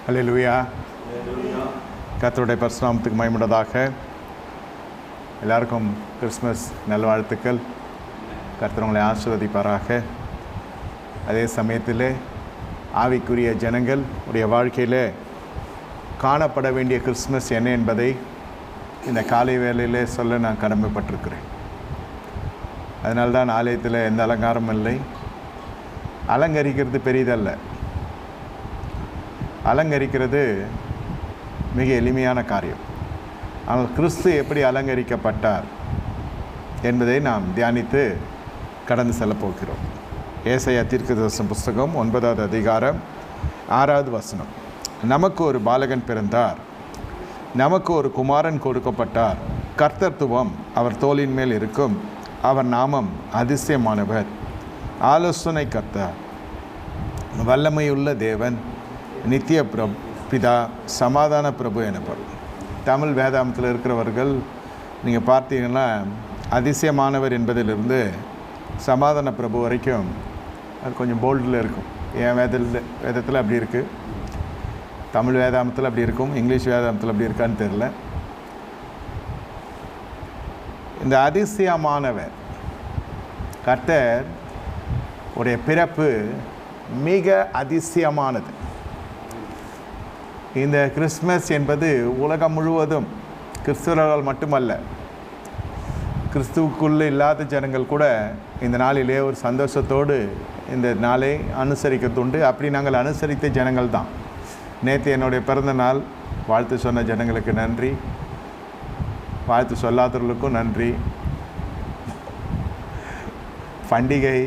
அல்லேலூயா. கர்த்தருடைய பரிசுநாமத்துக்கு மகிமையுண்டாதாக. எல்லாருக்கும் கிறிஸ்மஸ் நல்வாழ்த்துக்கள். கர்த்தர் உங்களை ஆசீர்வதிப்பாராக. அதே சமயத்தில் ஆவிக்குரிய ஜனங்கள் உடைய வாழ்க்கையில் காணப்பட வேண்டிய கிறிஸ்மஸ் என்ன என்பதை இந்த காலை வேளையிலே சொல்ல நான் கடமைப்பட்டிருக்கிறேன். அதனால்தான் ஆலயத்தில் எந்த அலங்காரமும் இல்லை. அலங்கரிக்கிறது பெரிதல்ல, அலங்கரிக்கிறது மிக எளிமையான காரியம். ஆனால் கிறிஸ்து எப்படி அலங்கரிக்கப்பட்டார் என்பதை நாம் தியானித்து கடந்து செல்லப் போகிறோம். ஏசாயா தீர்க்கதரிசன புஸ்தகம் 9வது அதிகாரம் 6வது வசனம். நமக்கு ஒரு பாலகன் பிறந்தார், நமக்கு ஒரு குமாரன் கொடுக்கப்பட்டார், கர்த்தத்துவம் அவர் தோளின் மேல் இருக்கும், அவர் நாமம் அதிசயமானவர், ஆலோசனை கர்த்தர், வல்லமையுள்ள தேவன், நித்திய பிதா, சமாதான பிரபு எனப்படும். தமிழ் வேதாந்தத்தில் இருக்கிறவர்கள் நீங்கள் பார்த்தீங்கன்னா அதிசயமானவர் என்பதிலிருந்து சமாதான பிரபு வரைக்கும் அது கொஞ்சம் போல்டில் இருக்கும். என் வேதத்தில் அப்படி இருக்குது, தமிழ் வேதாந்தத்தில் அப்படி இருக்கும், இங்கிலீஷ் வேதாந்தத்தில் அப்படி இருக்கான்னு தெரியல. இந்த அதிசயமானவர் கர்த்தர் உடைய பிறப்பு மிக அதிசயமானது. இந்த கிறிஸ்மஸ் என்பது உலகம் முழுவதும் கிறிஸ்தவர்கள் மட்டுமல்ல, கிறிஸ்துவுக்குள்ளே இல்லாத ஜனங்கள் கூட இந்த நாளிலே ஒரு சந்தோஷத்தோடு இந்த நாளை அனுசரிக்கிறதுண்டு. அப்படி நாங்கள் அனுசரித்த ஜனங்கள் தான். நேற்று என்னுடைய பிறந்த நாள், வாழ்த்து சொன்ன ஜனங்களுக்கு நன்றி, வாழ்த்து சொல்லாதவர்களுக்கும் நன்றி. பண்டிகை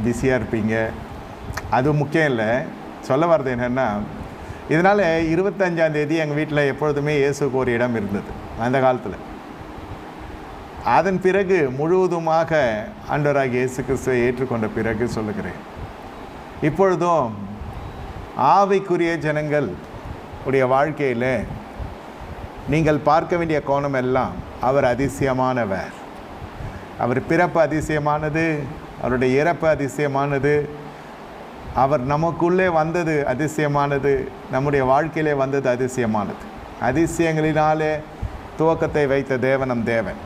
பிஸியாக இருப்பீங்க, அது முக்கியம் இல்லை. சொல்ல வர்றது என்னென்னா, இதனால் 25ஆம் தேதி எங்கள் வீட்டில் எப்பொழுதுமே இயேசுக்கு ஒரு இடம் இருந்தது அந்த காலத்தில். அதன் பிறகு முழுவதுமாக ஆண்டவராகிய இயேசு கிறிஸ்துவை ஏற்றுக்கொண்ட பிறகு சொல்லுகிறேன், இப்பொழுதும் ஆவிக்குரிய ஜனங்கள் உடைய வாழ்க்கையில் நீங்கள் பார்க்க வேண்டிய கோணம் எல்லாம் அவர் அதிசயமானவர். அவர் பிறப்பு அதிசயமானது, அவருடைய இறப்பு அதிசயமானது, அவர் நமக்குள்ளே வந்தது அதிசயமானது, நம்முடைய வாழ்க்கையிலே வந்தது அதிசயமானது. அதிசயங்களினாலே துவக்கத்தை வைத்த தேவன் நம் தேவன்.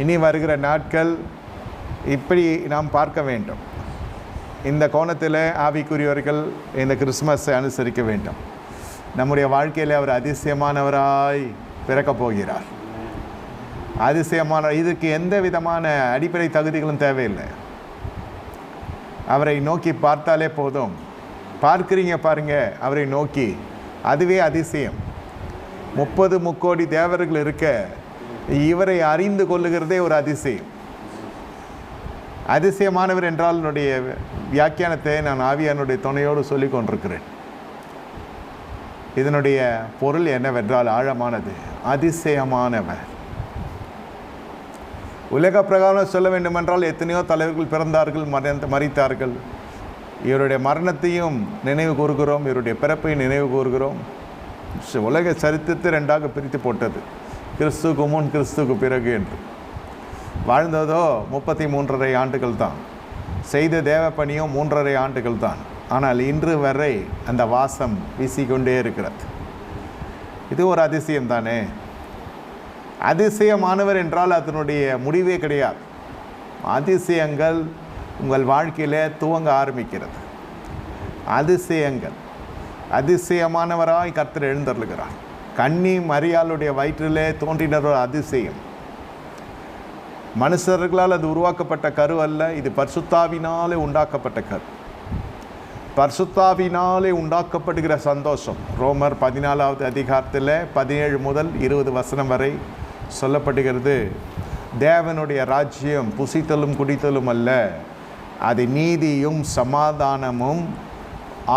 இனி வருகிற நாட்கள் இப்படி நாம் பார்க்க வேண்டும். இந்த கோணத்தில் ஆவிக்குரியவர்கள் இந்த கிறிஸ்மஸை அனுசரிக்க வேண்டும். நம்முடைய வாழ்க்கையில் அவர் அதிசயமானவராய் பிறக்கப் போகிறார். அதிசயமான, இதுக்கு எந்த விதமான அடிப்படை தகுதிகளும் தேவையில்லை. அவரை நோக்கி பார்த்தாலே போதும். பார்க்குறீங்க பாருங்க, அவரை நோக்கி, அதுவே அதிசயம். 30 முக்கோடி தேவர்கள் இருக்க இவரை அறிந்து கொள்ளுகிறதே ஒரு அதிசயம். அதிசயமானவர் என்றால் என்னுடைய வியாக்கியானத்தை நான் ஆவியானுடைய துணையோடு சொல்லி கொண்டிருக்கிறேன். இதனுடைய பொருள் என்னவென்றால் ஆழமானது, அதிசயமானவர். உலக பிரகாரம் சொல்ல வேண்டுமென்றால் எத்தனையோ தலைவர்கள் பிறந்தார்கள், மரித்தார்கள். இவருடைய மரணத்தையும் நினைவு கூறுகிறோம், இவருடைய பிறப்பையும் நினைவு கூறுகிறோம். உலக சரித்திரத்தை 2ஆக பிரித்து போட்டது, கிறிஸ்துக்கு முன் கிறிஸ்துக்கு பிறகு என்று. வாழ்ந்ததோ 33.5 ஆண்டுகள் தான், செய்த தேவ பணியும் 3.5 ஆண்டுகள் தான். ஆனால் இன்று வரை அந்த வாசம் வீசிக்கொண்டே இருக்கிறது. இது ஒரு அதிசயம் தானே. அதிசயமானவர் என்றால் அதனுடைய முடிவே கிடையாது. அதிசயங்கள் உங்கள் வாழ்க்கையில் துவங்க ஆரம்பிக்கிறது. அதிசயங்கள், அதிசயமானவராய் கர்த்தர் எழுந்தருளுகிறார். கன்னி மரியாளுடைய வயிற்றிலே தோன்றினர் ஒரு அதிசயம். மனுஷர்களால் அது உருவாக்கப்பட்ட கரு அல்ல, இது பரிசுத்தாவினாலே உண்டாக்கப்பட்ட கரு. பரிசுத்தாவினாலே உண்டாக்கப்படுகிற சந்தோஷம் ரோமர் 14வது அதிகாரத்தில் 17 முதல் 20 வசனம் வரை சொல்லப்படுகிறது. தேவனுடைய ராஜ்யம் புசித்தலும் குடித்தலும் அல்ல, அது நீதியும் சமாதானமும்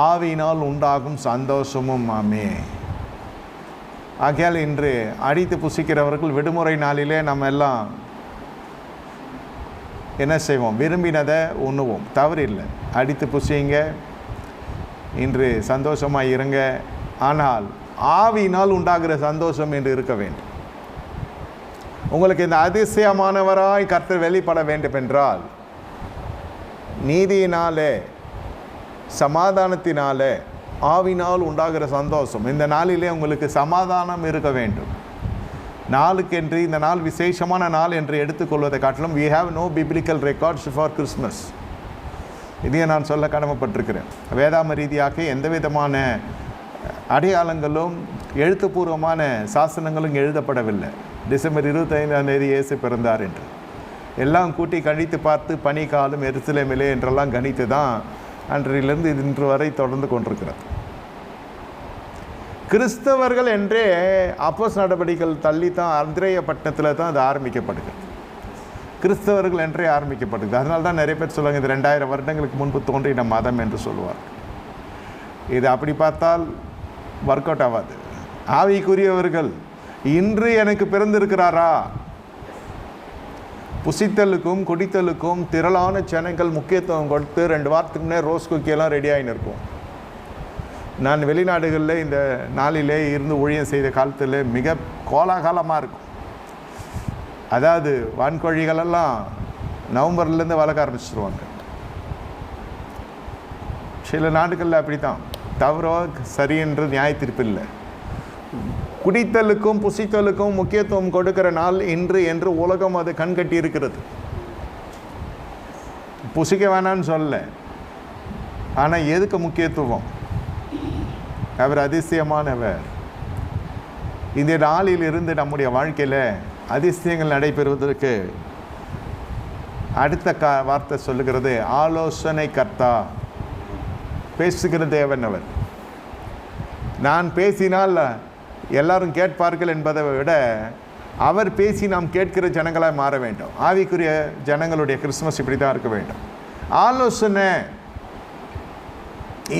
ஆவியினால் உண்டாகும் சந்தோஷமும் ஆமே. ஆகையால் இன்று அடித்து புசிக்கிறவர்கள் விடுமுறை நாளிலே நம்ம எல்லாம் என்ன செய்வோம்? விரும்பினதை உண்ணுவோம், தவறில்லை. அடித்து புசிங்க, இன்று சந்தோஷமாக இருங்க. ஆனால் ஆவியினால் உண்டாகிற சந்தோஷம் என்று இருக்க வேண்டும். உங்களுக்கு இந்த அதிசயமானவராய் கர்த்தர் வெளிப்பட வேண்டும் என்றால் நீதியினாலே, சமாதானத்தினாலே, ஆவினால் உண்டாகிற சந்தோஷம். இந்த நாளிலே உங்களுக்கு சமாதானம் இருக்க வேண்டும். நாளுக்கென்று இந்த நாள் விசேஷமான நாள் என்று எடுத்துக்கொள்வதை காட்டிலும் we have no biblical records for Christmas. இதையே நான் சொல்ல கடமைப்பட்டிருக்கிறேன். வேதாம ரீதியாக எந்த விதமான அடையாளங்களும் எழுத்துப்பூர்வமான சாசனங்களும் எழுதப்படவில்லை. டிசம்பர் 25ஆம் தேதி இயேசு பிறந்தார் என்று எல்லாம் கூட்டி கணித்து பார்த்து பனிக்காலம் எருசலேமிலே என்றெல்லாம் கணித்து தான் அன்றிலிருந்து இன்று வரை தொடர்ந்து கொண்டிருக்கிறது. கிறிஸ்தவர்கள் என்றே அப்போஸ் நடவடிக்கைகள் தள்ளி தான் அந்திரேய பட்டணத்தில் தான் அது ஆரம்பிக்கப்படுகிறது. கிறிஸ்தவர்கள் என்றே ஆரம்பிக்கப்படுகிறது. அதனால தான் நிறைய பேர் சொல்லுவாங்க இது 2000 வருடங்களுக்கு முன்பு தோன்றின மதம் என்று சொல்லுவார். இது அப்படி பார்த்தால் ஒர்க் அவுட் ஆகாது. ஆவிக்குரியவர்கள் இன்று எனக்கு பிறந்திருக்கிறாரா? புசித்தலுக்கும் குடித்தலுக்கும் திரளான ஜனங்கள் முக்கியத்துவம் கொடுத்து 2 வாரத்துக்கு முன்னே ரோஸ் குக்கியெல்லாம் ரெடி ஆகின்னு இருக்கும். நான் வெளிநாடுகளில் இந்த நாளிலே இருந்து ஊழியம் செய்த காலத்தில் மிக கோலாகாலமாக இருக்கும். அதாவது வான்கோழிகளெல்லாம் நவம்பர்லேருந்து வளர்க்க ஆரம்பிச்சிருவாங்க. சில நாடுகளில் அப்படி தான், தவிர சரி என்று நியாயத்தீர்ப்பு இல்லை. குடித்தலுக்கும் புசித்தலுக்கும் முக்கியத்துவம் கொடுக்கிற நாள் இன்று என்று உலகம் அது கண்கட்டி இருக்கிறது. புசிக்க வேணான்னு சொல்ல, ஆனால் எதுக்கு முக்கியத்துவம்? அவர் அதிசயமானவர். இந்த நாளில் இருந்து நம்முடைய வாழ்க்கையில் அதிசயங்கள் நடைபெறுவதற்கு அடுத்த வார்த்தை சொல்லுகிறது ஆலோசனை கர்த்தா. பேசுகிற தேவன் அவர். நான் பேசினால் எல்லாரும் கேட்பார்கள் என்பதை விட அவர் பேசி நாம் கேட்கிற ஜனங்களாக மாற வேண்டும். ஆவிக்குரிய ஜனங்களுடைய கிறிஸ்துமஸ் இப்படி தான் இருக்க வேண்டும். ஆலோசனை.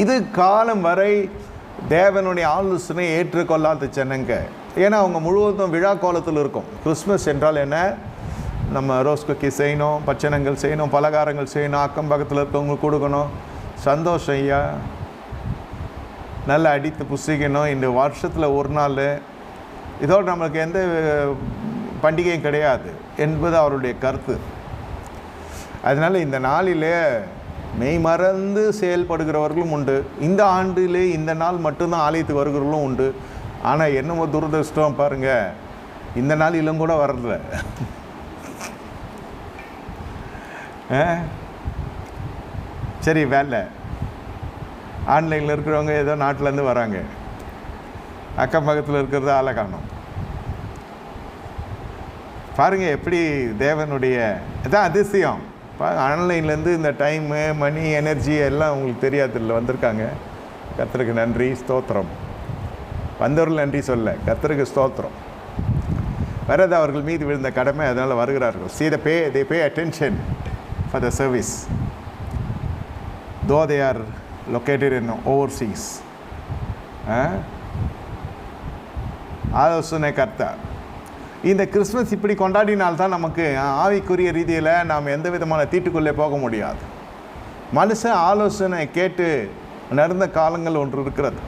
இது காலம் வரை தேவனுடைய ஆலோசனை ஏற்றுக்கொள்ளாத ஜனங்க. ஏன்னா அவங்க முழுவதும் விழா கோலத்தில் இருக்கும். கிறிஸ்மஸ் என்றால் என்ன? நம்ம ரோஸ் குக்கி செய்யணும், பச்சனங்கள் செய்யணும், பலகாரங்கள் செய்யணும், அக்கம் பக்கத்தில் இருக்கவங்க கொடுக்கணும், சந்தோஷம் ஐயா, நல்லா அடித்து புசிக்கணும். இந்த வருஷத்தில் ஒரு நாள் இதோடு நம்மளுக்கு எந்த பண்டிகையும் கிடையாது என்பது அவருடைய கருத்து. அதனால் இந்த நாளிலே மெய் மறந்து செயல்படுகிறவர்களும் உண்டு. இந்த ஆண்டிலே இந்த நாள் மட்டும்தான் ஆலயத்துக்கு வருகிறவர்களும் உண்டு. ஆனால் என்னமோ துரதிருஷ்டம் பாருங்கள், இந்த நாள் இளம் கூட வரல. சரி, வேலை ஆன்லைனில் இருக்கிறவங்க ஏதோ நாட்டிலேருந்து வராங்க, அக்கம் பக்கத்தில் இருக்கிறது ஆளை காணும். பாருங்கள் எப்படி தேவனுடைய இதான் அதிசயம். ஆன்லைன்லேருந்து இந்த டைமு, மணி, எனர்ஜி எல்லாம் உங்களுக்கு தெரியாதுல்ல, வந்திருக்காங்க. கர்த்தருக்கு நன்றி, ஸ்தோத்திரம். வந்தவர்கள் நன்றி சொல்ல, கர்த்தருக்கு ஸ்தோத்திரம். வரது அவர்கள் மீது விழுந்த கடமை, அதனால் வருகிறார்கள். See they pay attention for the service though they are located in overseas. ஆலோசனை கர்த்தா. இந்த கிறிஸ்மஸ் இப்படி கொண்டாடினால்தான் நமக்கு ஆவிக்குரிய ரீதியில் நாம் எந்த விதமான தீட்டுக்குள்ளே போக முடியாது. மனுஷன் ஆலோசனை கேட்டு நடந்த காலங்கள் ஒன்று இருக்கிறது.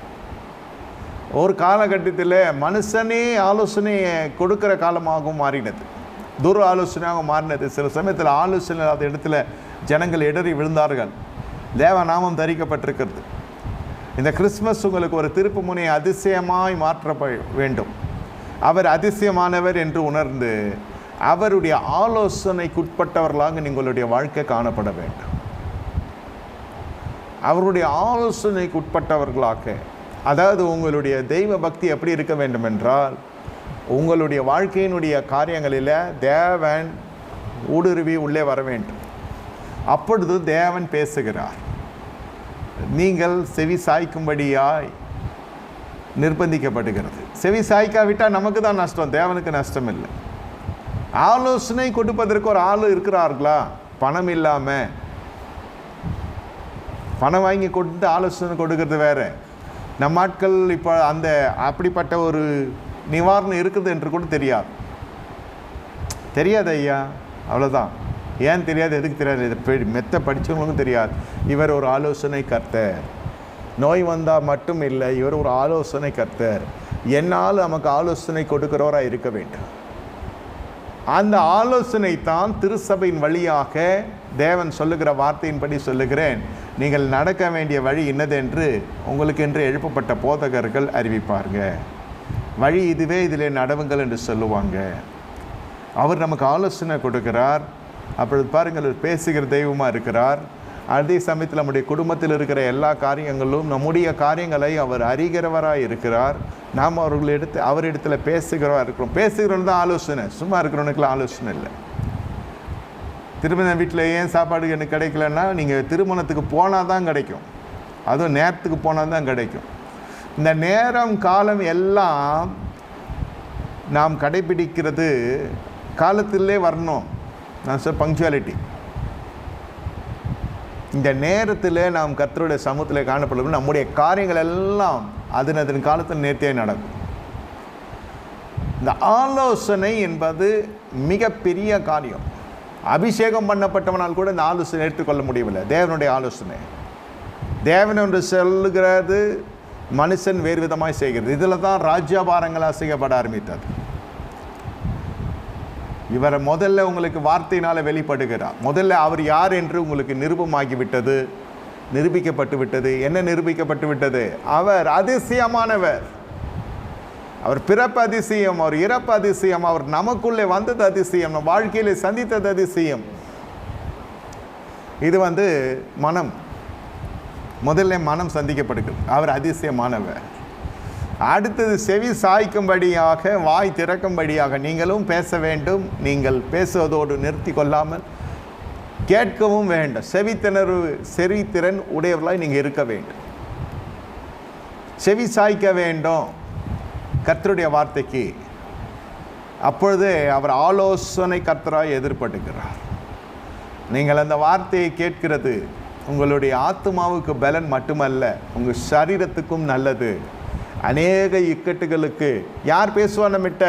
ஒரு காலகட்டத்தில் மனுஷனே ஆலோசனையை கொடுக்குற காலமாகவும் மாறினது, துர் ஆலோசனையாக மாறினது. சில சமயத்தில் ஆலோசனை இல்லாத இடத்துல ஜனங்கள் இடறி விழுந்தார்கள். தேவநாமம் தரிக்கப்பட்டிருக்கிறது. இந்த கிறிஸ்மஸ் உங்களுக்கு ஒரு திருப்பு முனையை அதிசயமாய் மாற்ற வேண்டும். அவர் அதிசயமானவர் என்று உணர்ந்து அவருடைய ஆலோசனைக்குட்பட்டவர்களாக உங்களுடைய வாழ்க்கை காணப்பட வேண்டும். அவருடைய ஆலோசனைக்குட்பட்டவர்களாக, அதாவது உங்களுடைய தெய்வ பக்தி எப்படி இருக்க வேண்டும் என்றால், உங்களுடைய வாழ்க்கையினுடைய காரியங்களில் தேவன் ஊடுருவி உள்ளே வர வேண்டும். அப்பொழுது தேவன் பேசுகிறார். நீங்கள் செவி சாய்க்கும்படியாய் நிர்பந்திக்கப்படுகிறது. செவி சாய்க்காவிட்டால் நமக்கு தான் நஷ்டம், தேவனுக்கு நஷ்டம் இல்லை. ஆலோசனை கொடுப்பதற்கு ஒரு ஆள் இருக்கிறார்களா? பணம் இல்லாமல் பணம் வாங்கி கொடுத்து ஆலோசனை கொடுக்கறது வேறு. நம்ம ஆட்கள் இப்போ அந்த அப்படிப்பட்ட ஒரு நிவாரணம் இருக்குது என்று கூட தெரியாது ஐயா, அவ்வளோதான். ஏன் தெரியாது, எதுக்கு தெரியாது, இதை மெத்த படித்தவங்களுக்கும் தெரியாது. இவர் ஒரு ஆலோசனை கர்த்தர். நோய் வந்தால் மட்டும் இல்லை, இவர் ஒரு ஆலோசனை கர்த்தர். என்னால் நமக்கு ஆலோசனை கொடுக்கிறவராக இருக்க வேண்டும். அந்த ஆலோசனை தான் திருச்சபையின் வழியாக தேவன் சொல்லுகிற வார்த்தையின்படி சொல்லுகிறேன், நீங்கள் நடக்க வேண்டிய வழி இன்னதென்று உங்களுக்கென்று எழுப்பப்பட்ட போதகர்கள் அறிவிப்பாருங்க. வழி இதுவே, இதிலே நடவுங்கள் என்று சொல்லுவாங்க. அவர் நமக்கு ஆலோசனை கொடுக்கிறார். அப்பொழுது பாருங்கள், பேசுகிற தெய்வமாக இருக்கிறார். அதே சமயத்தில் நம்முடைய குடும்பத்தில் இருக்கிற எல்லா காரியங்களும், நம்முடைய காரியங்களை அவர் அறிகிறவராக இருக்கிறார். நாம் அவரிடத்தில் பேசுகிறவராக இருக்கிறோம். பேசுகிறவங்க தான் ஆலோசனை, சும்மா இருக்கிறவனுக்குலாம் ஆலோசனை இல்லை. திருமண வீட்டில் ஏன் சாப்பாடு எனக்கு கிடைக்கலன்னா, நீங்கள் திருமணத்துக்கு போனால் தான் கிடைக்கும், அதுவும் நேரத்துக்கு போனால் தான் கிடைக்கும். இந்த நேரம் காலம் எல்லாம் நாம் கடைபிடிக்கிறது காலத்திலே வரணும். நான் சொல்ல பங்க்சுவாலிட்டி. இந்த நேரத்தில் நாம் கர்த்தருடைய சமூகத்தில் காணப்படும் நம்முடைய காரியங்கள் எல்லாம் அதன் காலத்தில் நேர்த்தியாக நடக்கும். இந்த ஆலோசனை என்பது மிகப்பெரிய காரியம். அபிஷேகம் பண்ணப்பட்டவனால் கூட இந்த ஆலோசனை எடுத்துக்கொள்ள முடியவில்லை. தேவனுடைய ஆலோசனை, தேவன் என்று சொல்லுகிறது, மனுஷன் வேறு விதமாய் செய்கிறது. இதில் தான் ராஜ்யபாரங்கள் அசைக்கப்பட ஆரம்பித்தது. இவரை முதல்ல உங்களுக்கு வார்த்தையினால் வெளிப்படுகிறார். முதல்ல அவர் யார் என்று உங்களுக்கு நிரூபமாகிவிட்டது, நிரூபிக்கப்பட்டு விட்டது. என்ன நிரூபிக்கப்பட்டு விட்டது? அவர் அதிசயமானவர். அவர் பிறப்பு அதிசயம், அவர் இறப்பு அதிசயம், அவர் நமக்குள்ளே வந்தது அதிசயம், நம் வாழ்க்கையிலே சந்தித்தது அதிசயம். இது மனம், முதல்ல மனம் சந்திக்கப்படுகிறது. அவர் அதிசயமானவர். அடுத்தது செவி சாய்க்கும்படியாக, வாய் திறக்கும்படியாக நீங்களும் பேச வேண்டும். நீங்கள் பேசுவதோடு நிறுத்தி கொள்ளாமல் கேட்கவும் வேண்டும். செவித்திறன் உடையவர்களாய் நீங்கள் இருக்க வேண்டும். செவி சாய்க்க வேண்டும் கர்த்தருடைய வார்த்தைக்கு. அப்பொழுது அவர் ஆலோசனை கர்த்தராய் எதிர்படுகிறார். நீங்கள் அந்த வார்த்தையை கேட்கிறது உங்களுடைய ஆத்மாவுக்கு பலன் மட்டுமல்ல, உங்கள் சரீரத்துக்கும் நல்லது. அநேக இக்கட்டுகளுக்கு யார் பேசுவா? நம்மிட்ட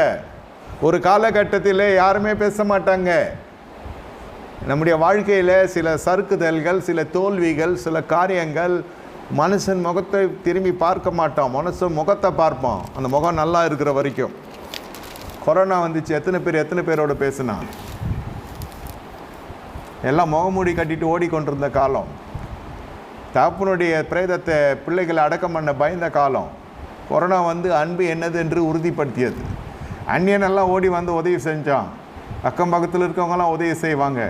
ஒரு காலகட்டத்தில் யாருமே பேச மாட்டாங்க. நம்முடைய வாழ்க்கையில் சில சறுக்குதல்கள், சில தோல்விகள், சில காரியங்கள், மனுஷன் முகத்தை திரும்பி பார்க்க மாட்டோம், மனுஷன் முகத்தை பார்ப்போம். அந்த முகம் நல்லா இருக்கிற வரைக்கும். கொரோனா வந்துச்சு, எத்தனை பேரோட பேசுனா? எல்லாம் முகமூடி கட்டிட்டு ஓடிக்கொண்டிருந்த காலம். தகப்பனுடைய பிரேதத்தை பிள்ளைகளை அடக்கம் பண்ண பயந்த காலம். கொரோனா அன்பு என்னது என்று உறுதிப்படுத்தியது. அந்நியனெல்லாம் ஓடி உதவி செஞ்சான். அக்கம் பக்கத்தில் இருக்கவங்கலாம் உதவி செய்வாங்க,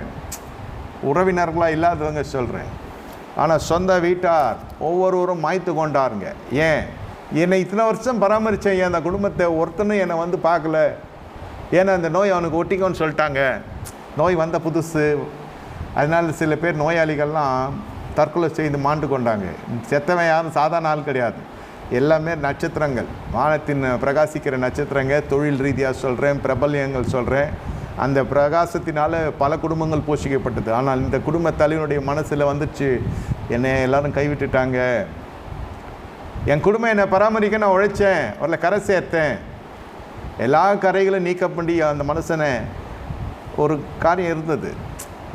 உறவினர்களாக இல்லாதவங்க சொல்கிறேன். ஆனால் சொந்த வீட்டார் ஒவ்வொருவரும் மாய்த்து கொண்டாருங்க. ஏன்? என்னை இத்தனை வருஷம் பராமரித்தேன், அந்த குடும்பத்தை ஒருத்தனும் என்னை பார்க்கல. ஏன்னா அந்த நோய் அவனுக்கு ஒட்டிக்கோன்னு சொல்லிட்டாங்க. நோய் வந்த புதுசு. அதனால் சில பேர் நோயாளிகள்லாம் தற்கொலை செய்து மாண்டு கொண்டாங்க. செத்தவன் யாரும் சாதாரண ஆள் கிடையாது, எல்லாமே நட்சத்திரங்கள், வானத்தின் பிரகாசிக்கிற நட்சத்திரங்கள். தொழில் ரீதியாக சொல்கிறேன், பிரபல்யங்கள் சொல்கிறேன். அந்த பிரகாசத்தினால் பல குடும்பங்கள் போஷிக்கப்பட்டது. ஆனால் இந்த குடும்ப தலைவனுடைய மனசில் வந்துச்சு, என்னை எல்லோரும் கைவிட்டுட்டாங்க. என் குடும்பம் என்னை பராமரிக்க நான் உழைச்சேன், அவரில் கரை சேர்த்தேன், எல்லா கரைகளும் நீக்கப்படி அந்த மனுஷனை ஒரு காரியம் இருந்தது.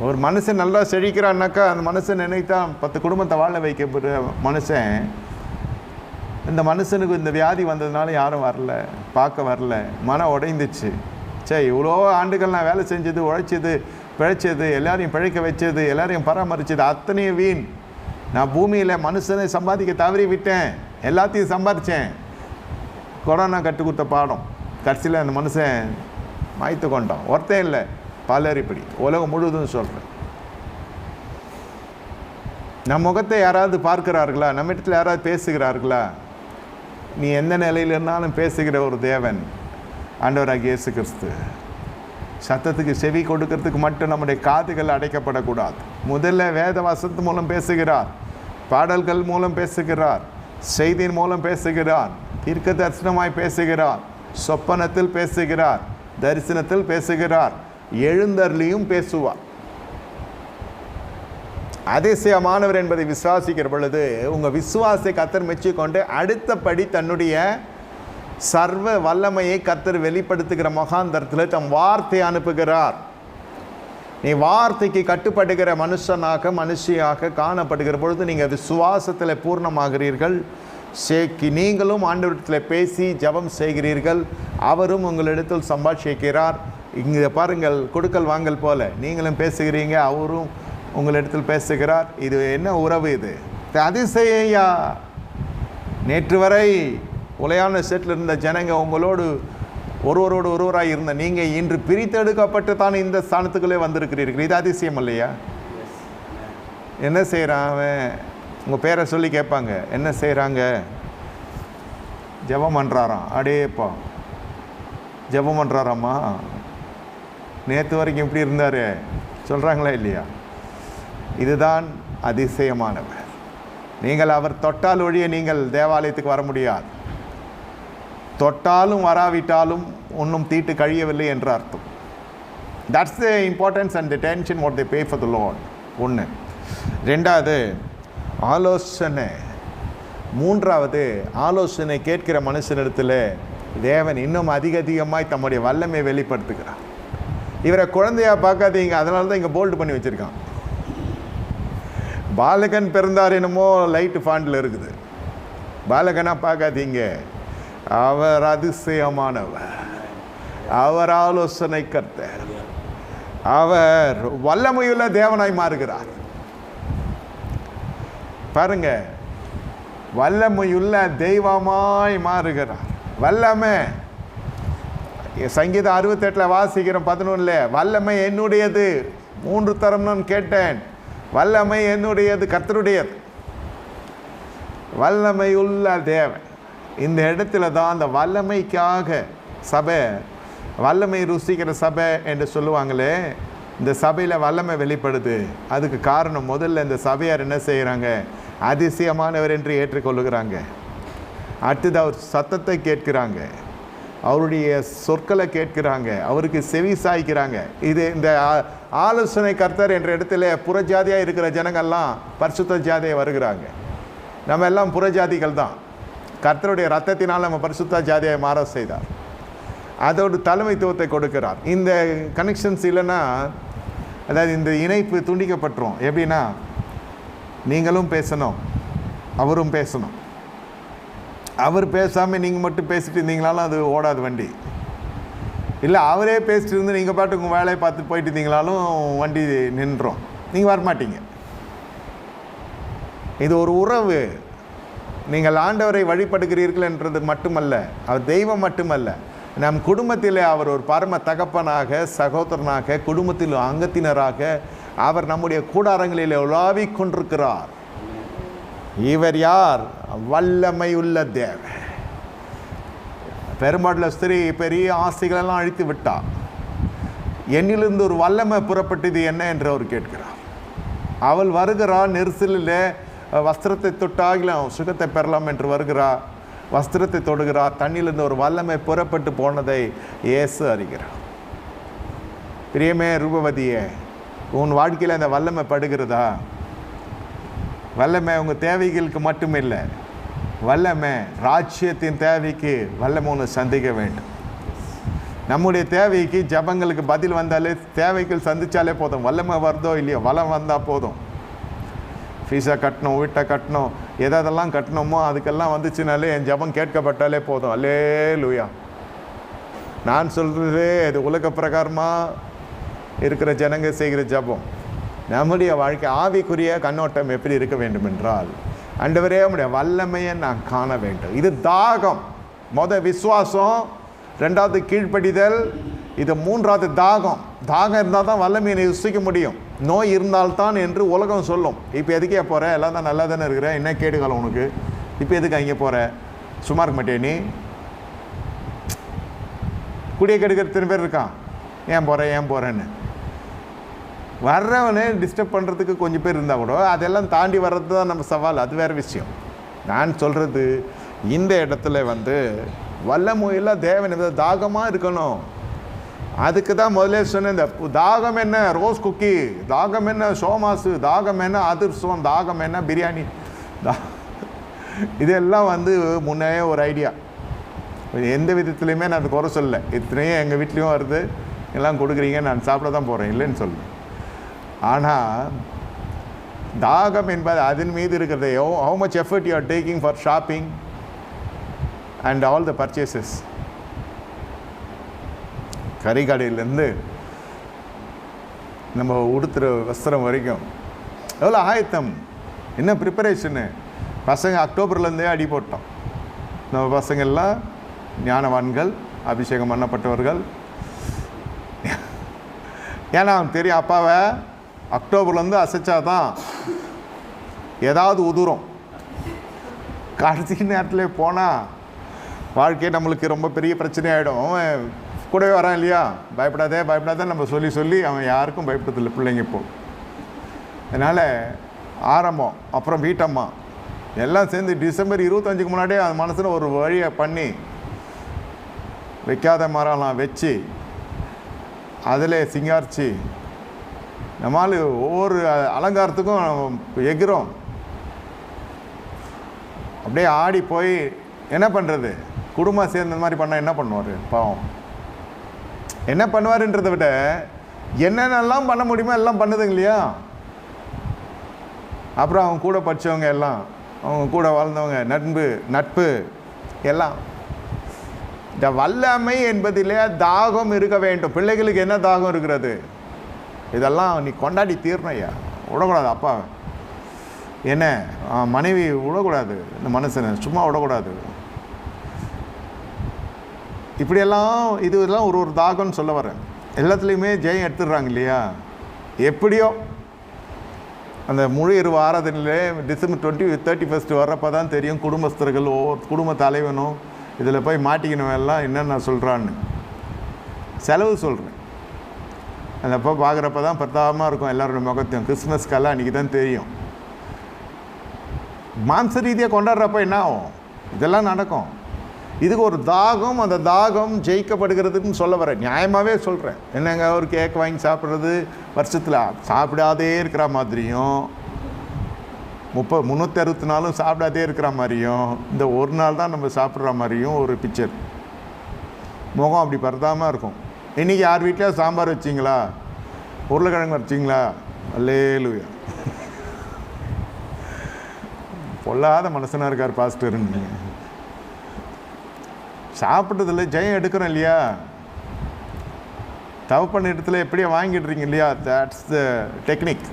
ஒரு மனுஷன் நல்லா செழிக்கிறான்னாக்கா அந்த மனுஷன் நினைத்தான் 10 குடும்பத்தை வாழ வைக்கப்படுற மனுஷன். இந்த மனுஷனுக்கு இந்த வியாதி வந்ததுனால யாரும் வரல, பார்க்க வரல. மனம் உடைந்துச்சு. சரி, இவ்வளோ ஆண்டுகள் நான் வேலை செஞ்சது, உழைச்சது, பிழைச்சது, எல்லாரையும் பிழைக்க வச்சது, எல்லாரையும் பராமரித்தது அத்தனையும் வீண். நான் பூமியில் மனுஷனை சம்பாதிக்க தவறி விட்டேன், எல்லாத்தையும் சம்பாதிச்சேன். கொரோனா கற்றுக் கொடுத்த பாடம். கடைசியில் அந்த மனுஷன் மாய்த்து கொண்டான். ஒருத்தன் இல்லை, பலர். இப்படி உலகம் முழுவதும் சொல்கிறேன். நம் முகத்தை யாராவது பார்க்கிறார்களா? நம்ம இடத்துல யாராவது பேசுகிறார்களா? நீ எந்த நிலையில் இருந்தாலும் பேசுகிற ஒரு தேவன் ஆண்டவராகிய இயேசு கிறிஸ்து. சத்தத்துக்கு செவி கொடுக்கறதுக்கு மட்டும் நம்முடைய காதுகள் அடைக்கப்படக்கூடாது. முதல்ல வேத வசனத்து மூலம் பேசுகிறார், பாடல்கள் மூலம் பேசுகிறார், செய்தியின் மூலம் பேசுகிறார், தீர்க்க தரிசனமாய் பேசுகிறார், சொப்பனத்தில் பேசுகிறார், தரிசனத்தில் பேசுகிறார், எழுந்தருளியும் பேசுவார். அதிசயமானவர் என்பதை விசுவாசிக்கிற பொழுது உங்கள் விசுவாசத்தை கர்த்தர் மெச்சிக்கொண்டு அடுத்தபடி தன்னுடைய சர்வ வல்லமையை கர்த்தர் வெளிப்படுத்துகிற முகாந்தரத்தில் தம் வார்த்தை அனுப்புகிறார். நீ வார்த்தைக்கு கட்டுப்படுகிற மனுஷியாக காணப்படுகிற பொழுது நீங்கள் விசுவாசத்தில் பூர்ணமாகிறீர்கள். நீங்களும் ஆண்டவரிடத்தில் பேசி ஜெபம் செய்கிறீர்கள், அவரும் உங்களிடத்தில் சம்பாஷிக்கிறார். இங்கே பாருங்கள், கொடுக்கல் வாங்கல் போல நீங்களும் பேசுகிறீங்க, அவரும் உங்களிடத்தில் பேசுகிறார். இது என்ன உறவு? இது அதிசயா. நேற்று வரை உலையான செட்டில் இருந்த ஜனங்க உங்களோடு ஒருவரோடு ஒருவராக இருந்த நீங்கள் இன்று பிரித்தெடுக்கப்பட்டு தான் இந்த ஸ்தானத்துக்குள்ளே வந்திருக்கிறீர்கள். இது அதிசயம் இல்லையா? என்ன செய்கிறான் அவன்? உங்கள் பேரை சொல்லி கேட்பாங்க, என்ன செய்கிறாங்க? ஜெபம் பண்ணுறாராம். அடேப்பா, ஜெபம் பண்ணுறாராம்மா, நேற்று வரைக்கும் இப்படி இருந்தார் சொல்கிறாங்களா இல்லையா? இதுதான் அதிசயமானவர். நீங்கள் அவர் தொட்டால் ஒழிய நீங்கள் தேவாலயத்துக்கு வர முடியாது. தொட்டாலும் வராவிட்டாலும் ஒன்றும் தீட்டு கழியவில்லை என்று அர்த்தம். That's the importance and the tension what they pay for the Lord. ஒன்று. ரெண்டாவது ஆலோசனை. மூன்றாவது ஆலோசனை கேட்கிற மனுஷனிடத்தில் தேவன் இன்னும் அதிகமாய் தம்முடைய வல்லமை வெளிப்படுத்துகிறார். இவரை குழந்தையாக பார்க்காதீங்க, அதனால தான் இங்கே போல்டு பண்ணி வச்சுருக்கான். பாலகன் பிறந்தார் என்னமோ லைட்டு ஃபாண்டில் இருக்குது. பாலகனாக பார்க்காதீங்க, அவர் அதிசயமானவர், அவர் ஆலோசனை கர்த்தர், அவர் வல்லமையுள்ள தேவனாய் மாறுகிறார். பாருங்க, வல்லமையுள்ள தெய்வமாய் மாறுகிறார். வல்லமை சங்கீதம் 68 வாசிக்கிறோம் 11. வல்லமை என்னுடையது. 3 தரம் நான் கேட்டேன். வல்லமை என்னுடையது, கர்த்தருடையது. வல்லமையுள்ள தேவன். இந்த இடத்துல தான் அந்த வல்லமைக்காக சபை, வல்லமை ருசிக்கிற சபை என்று சொல்லுவாங்களே, இந்த சபையில் வல்லமை வெளிப்படுது. அதுக்கு காரணம் முதல்ல இந்த சபையார் என்ன செய்கிறாங்க? அதிசயமானவர் என்று ஏற்றுக்கொள்ளுகிறாங்க. அடுத்தது அவர் சத்தத்தை கேட்கிறாங்க, அவருடைய சொற்களை கேட்கிறாங்க, அவருக்கு செவி சாய்க்கிறாங்க. இது இந்த ஆலோசனை கர்த்தர் என்ற இடத்துல புறஜாதியாக இருக்கிற ஜனங்கள்லாம் பரிசுத்த ஜாதியாக வருகிறாங்க. நம்ம எல்லாம் புறஜாதிகள் தான். கர்த்தருடைய ரத்தத்தினால் நம்ம பரிசுத்த ஜாதியை மாற செய்தார். அதோடு தலைமைத்துவத்தை கொடுக்கிறார். இந்த கனெக்ஷன்ஸ் இல்லைன்னா, அதாவது இந்த இணைப்பு துண்டிக்கப்பட்டுரும். எப்படின்னா, நீங்களும் பேசணும், அவரும் பேசணும். அவர் பேசாமல் நீங்கள் மட்டும் பேசிட்டு இருந்தீங்களாலும் அது ஓடாது வண்டி. இல்லை அவரே பேசிட்டு இருந்து நீங்கள் பாட்டு உங்கள் வேலையை பார்த்து போயிட்டு இருந்தீங்களாலும் வண்டி நின்றோம், நீங்கள் வரமாட்டீங்க. இது ஒரு உறவு. நீங்கள் ஆண்டவரை வழிபடுகிறீர்கள் என்றது மட்டுமல்ல, அவர் தெய்வம் மட்டுமல்ல, நம் குடும்பத்தில் அவர் ஒரு பரம தகப்பனாக, சகோதரனாக, குடும்பத்தில் அங்கத்தினராக அவர் நம்முடைய கூடாரங்களில் உலாவிக் கொண்டிருக்கிறார். இவர் யார்? வல்லமையுள்ள தேவன். பெரும்பாடுள்ள ஸ்திரீ பெரிய ஆசைகளெல்லாம் அழித்து விட்டார். என்னிலிருந்து ஒரு வல்லமை புறப்பட்டது என்ன என்று அவர் கேட்கிறார். அவள் வருகிறார், நெரிசலில் வஸ்திரத்தை தொட்டாகிலும் சுகத்தை பெறலாம் என்று வருகிறார். வஸ்திரத்தை தொடுகிறார். தண்ணியிலிருந்து ஒரு வல்லமை புறப்பட்டு போனதை இயேசு அறிகிறார். பிரியமே ரூபவதியே, உன் வாழ்க்கையில் அந்த வல்லமை படுகிறதா? வல்லமை உங்கள் தேவைகளுக்கு மட்டும் இல்லை, வல்லமை ராஜ்யத்தின் தேவைக்கு வல்லமை ஒன்று சந்திக்க வேண்டும். நம்முடைய தேவைக்கு ஜபங்களுக்கு பதில் வந்தாலே, தேவைகள் சந்தித்தாலே போதும். வல்லமை வருதோ இல்லையோ, வளம் வந்தால் போதும். ஃபீஸை கட்டணும், வீட்டை கட்டணும், எதெல்லாம் கட்டணுமோ அதுக்கெல்லாம் வந்துச்சுனாலே என் ஜபம் கேட்கப்பட்டாலே போதும். அல்லேலூயா. நான் சொல்கிறது இது உலக பிரகாரமாக இருக்கிற ஜனங்க செய்கிற ஜபம். நம்முடைய வாழ்க்கை ஆவிக்குரிய கண்ணோட்டம் எப்படி இருக்க வேண்டும் என்றால், ஆண்டவரே உம்முடைய வல்லமையை நான் காண வேண்டும். இது தாகம். விசுவாசம், ரெண்டாவது கீழ்ப்படிதல், இது மூன்றாவது தாகம். தாகம் இருந்தால் தான் வல்லமையை ருசிக்க முடியும். நோய் இருந்தால்தான் என்று உலகம் சொல்லும். இப்போ எதுக்கே போகிற? எல்லாம் தான் நல்லா தானே இருக்கிற, என்ன கேடுகாலம் உனக்கு, இப்போ எதுக்கு அங்கே போகிற, சும்மா இருக்க மாட்டே நீ? குடியை கெடுக்கிற திரும்ப பேர் இருக்கான், ஏன் போகிறேன்னு. வர்றவனே டிஸ்டர்ப் பண்ணுறதுக்கு கொஞ்சம் பேர் இருந்தால் கூட அதெல்லாம் தாண்டி வர்றது தான் நம்ம சவால். அது வேறு விஷயம். நான் சொல்கிறது, இந்த இடத்துல வல்லமையில் தேவன் தாகமாக இருக்கணும். அதுக்கு தான் முதலே சொன்னேன், இந்த தாகம் என்ன ரோஸ் குக்கி, தாகம் என்ன சோமாசு, தாகம் என்ன அதிர்சம், தாகம் என்ன பிரியாணி, இதெல்லாம் முன்னே ஒரு ஐடியா. எந்த விதத்துலையுமே நான் அது குறை சொல்லலை. இத்தனையும் எங்கள் வீட்லேயும் வருது, எல்லாம் கொடுக்குறீங்க, நான் சாப்பிட தான் போகிறேன், இல்லைன்னு சொல்லுவேன். ஆனால் தாகம் என்பது அதன் மீது இருக்கிறது. How much effort you are taking for shopping and all the purchases. கறிக்கடையிலேருந்து நம்ம உடுத்துகிற வஸ்திரம் வரைக்கும் எவ்வளோ ஆயத்தம், என்ன ப்ரிப்பரேஷனு. பசங்க அக்டோபர்லேருந்தே அடி போட்டோம். நம்ம பசங்கள்லாம் ஞானவான்கள், அபிஷேகம் பண்ணப்பட்டவர்கள். ஏன்னா அவன் தெரியும், அப்பாவை அக்டோபர்லேருந்து அசைச்சாதான் ஏதாவது உதுரும். கடைசி நேரத்தில் போனால் வாழ்க்கையை நம்மளுக்கு ரொம்ப பெரிய பிரச்சனை ஆகிடும். அவன் கூடவே வரான் இல்லையா, பயப்படாதே பயப்படாதே நம்ம சொல்லி சொல்லி அவன் யாருக்கும் பயப்படுறதில்லை பிள்ளைங்க இப்போ. அதனால் ஆரம்பம், அப்புறம் வீட்டம்மா எல்லாம் சேர்ந்து டிசம்பர் 25க்கு முன்னாடியே அது மனசில் ஒரு வழியை பண்ணி வைக்காத மரம்லாம் வச்சு அதில் சிங்காரிச்சு நம்மால் ஒவ்வொரு அலங்காரத்துக்கும் எகிறோம். அப்படியே ஆடி போய் என்ன பண்ணுறது, குடும்பம் சேர்ந்த மாதிரி பண்ணால் என்ன பண்ணுவார் பாவம். என்ன பண்ணுவாருன்றதை விட என்னென்னலாம் பண்ண முடியுமோ எல்லாம் பண்ணுதுங்க இல்லையா. அப்புறம் அவங்க கூட படித்தவங்க எல்லாம், அவங்க கூட வாழ்ந்தவங்க, நட்பு எல்லாம். இந்த வல்லமை என்பதிலே தாகம் இருக்க வேண்டும். பிள்ளைகளுக்கு என்ன தாகம் இருக்கிறது, இதெல்லாம் நீ கொண்டாடி தீரணும் ஐயா. விடக்கூடாது அப்பா, என்ன மனைவி விடக்கூடாது, இந்த மனுஷனை சும்மா விடக்கூடாது. இப்படியெல்லாம் இதெல்லாம் ஒரு தாகம்னு சொல்ல வரேன். எல்லாத்துலேயுமே ஜெயம் எடுத்துடுறாங்க இல்லையா. எப்படியோ அந்த முழு இரவு ஆராதனையிலே டிசம்பர் 31 வர்றப்போ தான் தெரியும் குடும்பஸ்தர்கள் குடும்ப தலைவனும் இதில் போய் மாட்டிக்கணும் எல்லாம் என்னென்ன சொல்கிறான்னு. செலவு சொல்கிறேன். அந்த அப்போ பார்க்குறப்ப தான் பிரதாபமாக இருக்கும் எல்லாரோட முகத்தையும். கிறிஸ்மஸ்க்கெல்லாம் அன்றைக்கி தான் தெரியும். மாம்ச ரீதியாக கொண்டாடுறப்ப என்ன ஆகும், இதெல்லாம் நடக்கும். இதுக்கு ஒரு தாகம், அந்த தாகம் ஜெயிக்கப்படுகிறதுன்னு சொல்ல வரேன். நியாயமாகவே சொல்கிறேன். என்னங்க ஒரு கேக் வாங்கி சாப்பிட்றது வருஷத்தில் சாப்பிடாதே இருக்கிற மாதிரியும் 364 சாப்பிடாதே இருக்கிற மாதிரியும் இந்த ஒரு நாள் தான் நம்ம சாப்பிட்ற மாதிரியும் ஒரு பிக்சர். முகம் அப்படி பரதாமல் இருக்கும். இன்றைக்கி யார் வீட்டில் சாம்பார் வச்சிங்களா, உருளைக்கிழங்கு வச்சிங்களா, அல்லேலூயா. பொல்லாத மனுஷனாக இருக்கார் பாஸ்டர்ன்னு. சாப்பிட்றதில்ல ஜெயம் எடுக்கிறோம் இல்லையா. தகப்பன் இடத்துல எப்படியே வாங்கிடுறீங்க இல்லையா, தட்ஸ் த டெக்னிக்.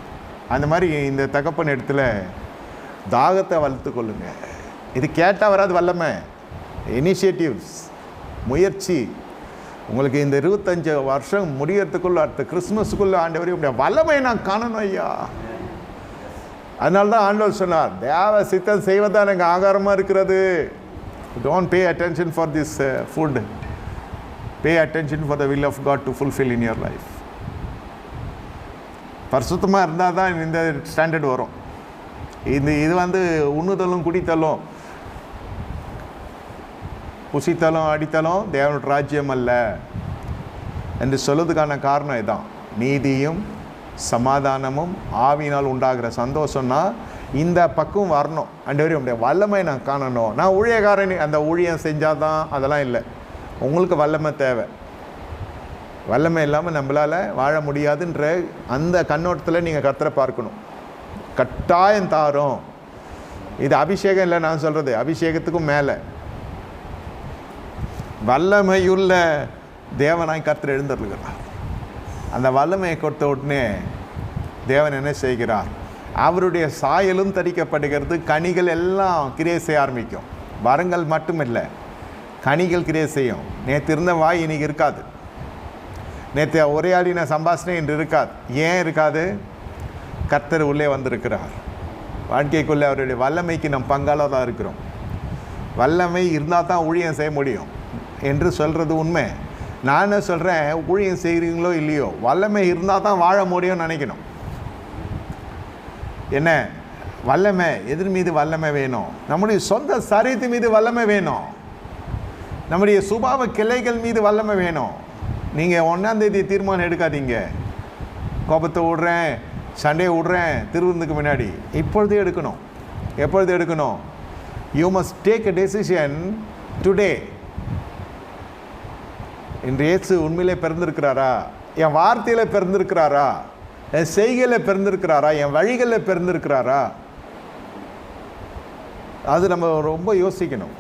அந்த மாதிரி இந்த தகப்பன் இடத்துல தாகத்தை வளர்த்து கொள்ளுங்க. இது கேட்டால் வராது வல்லமை. இனிஷியேட்டிவ்ஸ், முயற்சி. உங்களுக்கு இந்த 25 வருஷம் முடியறதுக்குள்ள அடுத்த கிறிஸ்மஸுக்குள்ளே ஆண்டவரே உடைய வல்லமை நான் காணணும் ஐயா. அதனால தான் ஆண்டவர் சொன்னார், தேவ சித்தம் செய்வதான் எனக்கு ஆகாரமாக இருக்கிறது. Don't pay attention for this food. Pay attention for the will of God to fulfill in your life. பரிசுத்தமாக இருந்தால் தான் இந்த ஸ்டாண்டர்ட் வரும். இது உண்ணுதலும் குடித்தலும் புசித்தலும் அடித்தலும் தேவனோட ராஜ்யம் அல்ல என்று சொல்லுறதுக்கான காரணம் இதுதான். நீதியும் சமாதானமும் ஆவியினால் உண்டாகிற சந்தோஷம்னா இந்த பக்கம் வரணும். ஆண்டவரே உடைய வல்லமை நான் காணணும். நான் ஊழியக்காரன், அந்த ஊழியம் செஞ்சால் தான் அதெல்லாம் இல்லை. உங்களுக்கு வல்லமை தேவை. வல்லமை இல்லாமல் நம்மளால் வாழ முடியாதுன்ற அந்த கண்ணோட்டத்தில் நீங்கள் கர்த்தரை பார்க்கணும். கட்டாயம் தாரும். இது அபிஷேகம் இல்லை நான் சொல்கிறது, அபிஷேகத்துக்கும் மேலே வல்லமையுள்ள தேவனாய் கர்த்தர் எழுந்திருக்கிறார். அந்த வல்லமையை கொடுத்த உடனே தேவன் என்ன செய்கிறார், அவருடைய சாயலும் தரிக்கப்படுகிறது. கனிகள் எல்லாம் கிரியை செய்ய ஆரம்பிக்கும். வரங்கள் மட்டும் இல்லை, கனிகள் கிரியை செய்யும். நேற்று இருந்த வாய் இன்னைக்கு இருக்காது. நேற்று உரையாடின சம்பாஷணை இன்று இருக்காது. ஏன் இருக்காது? கர்த்தர் உள்ளே வந்திருக்கிறார். வாழ்க்கைக்குள்ளே அவருடைய வல்லமைக்கு நம் பங்காளராக இருக்கிறோம். வல்லமை இருந்தால் தான் ஊழியம் செய்ய முடியும் என்று சொல்கிறது உண்மை. நான் என்ன சொல்கிறேன், ஊழியம் செய்கிறீங்களோ இல்லையோ, வல்லமை இருந்தால் தான் வாழ முடியும்னு நினைக்கணும். என்ன வல்லமை, எதிர் மீது வல்லமை வேணும். நம்முடைய சொந்த சரீரத்து மீது வல்லமை வேணும். நம்முடைய சுபாவ கிளைகள் மீது வல்லமை வேணும். நீங்கள் 1ஆம் தேதி தீர்மானம் எடுக்காதீங்க, கோபத்தை விடுறேன், சண்டையை விடுறேன் திருவிருந்துக்கு முன்னாடி. இப்பொழுதே எடுக்கணும். எப்பொழுது எடுக்கணும்? You must take a decision today. இன்று இயேசு உண்மையிலே பிறந்திருக்கிறாரா? என் வார்த்தையில் பிறந்திருக்கிறாரா? என் செய்கையில் பிறந்திருக்கிறாரா? என் வழிகளில் பிறந்திருக்கிறாரா? அது நம்ம ரொம்ப யோசிக்கணும்.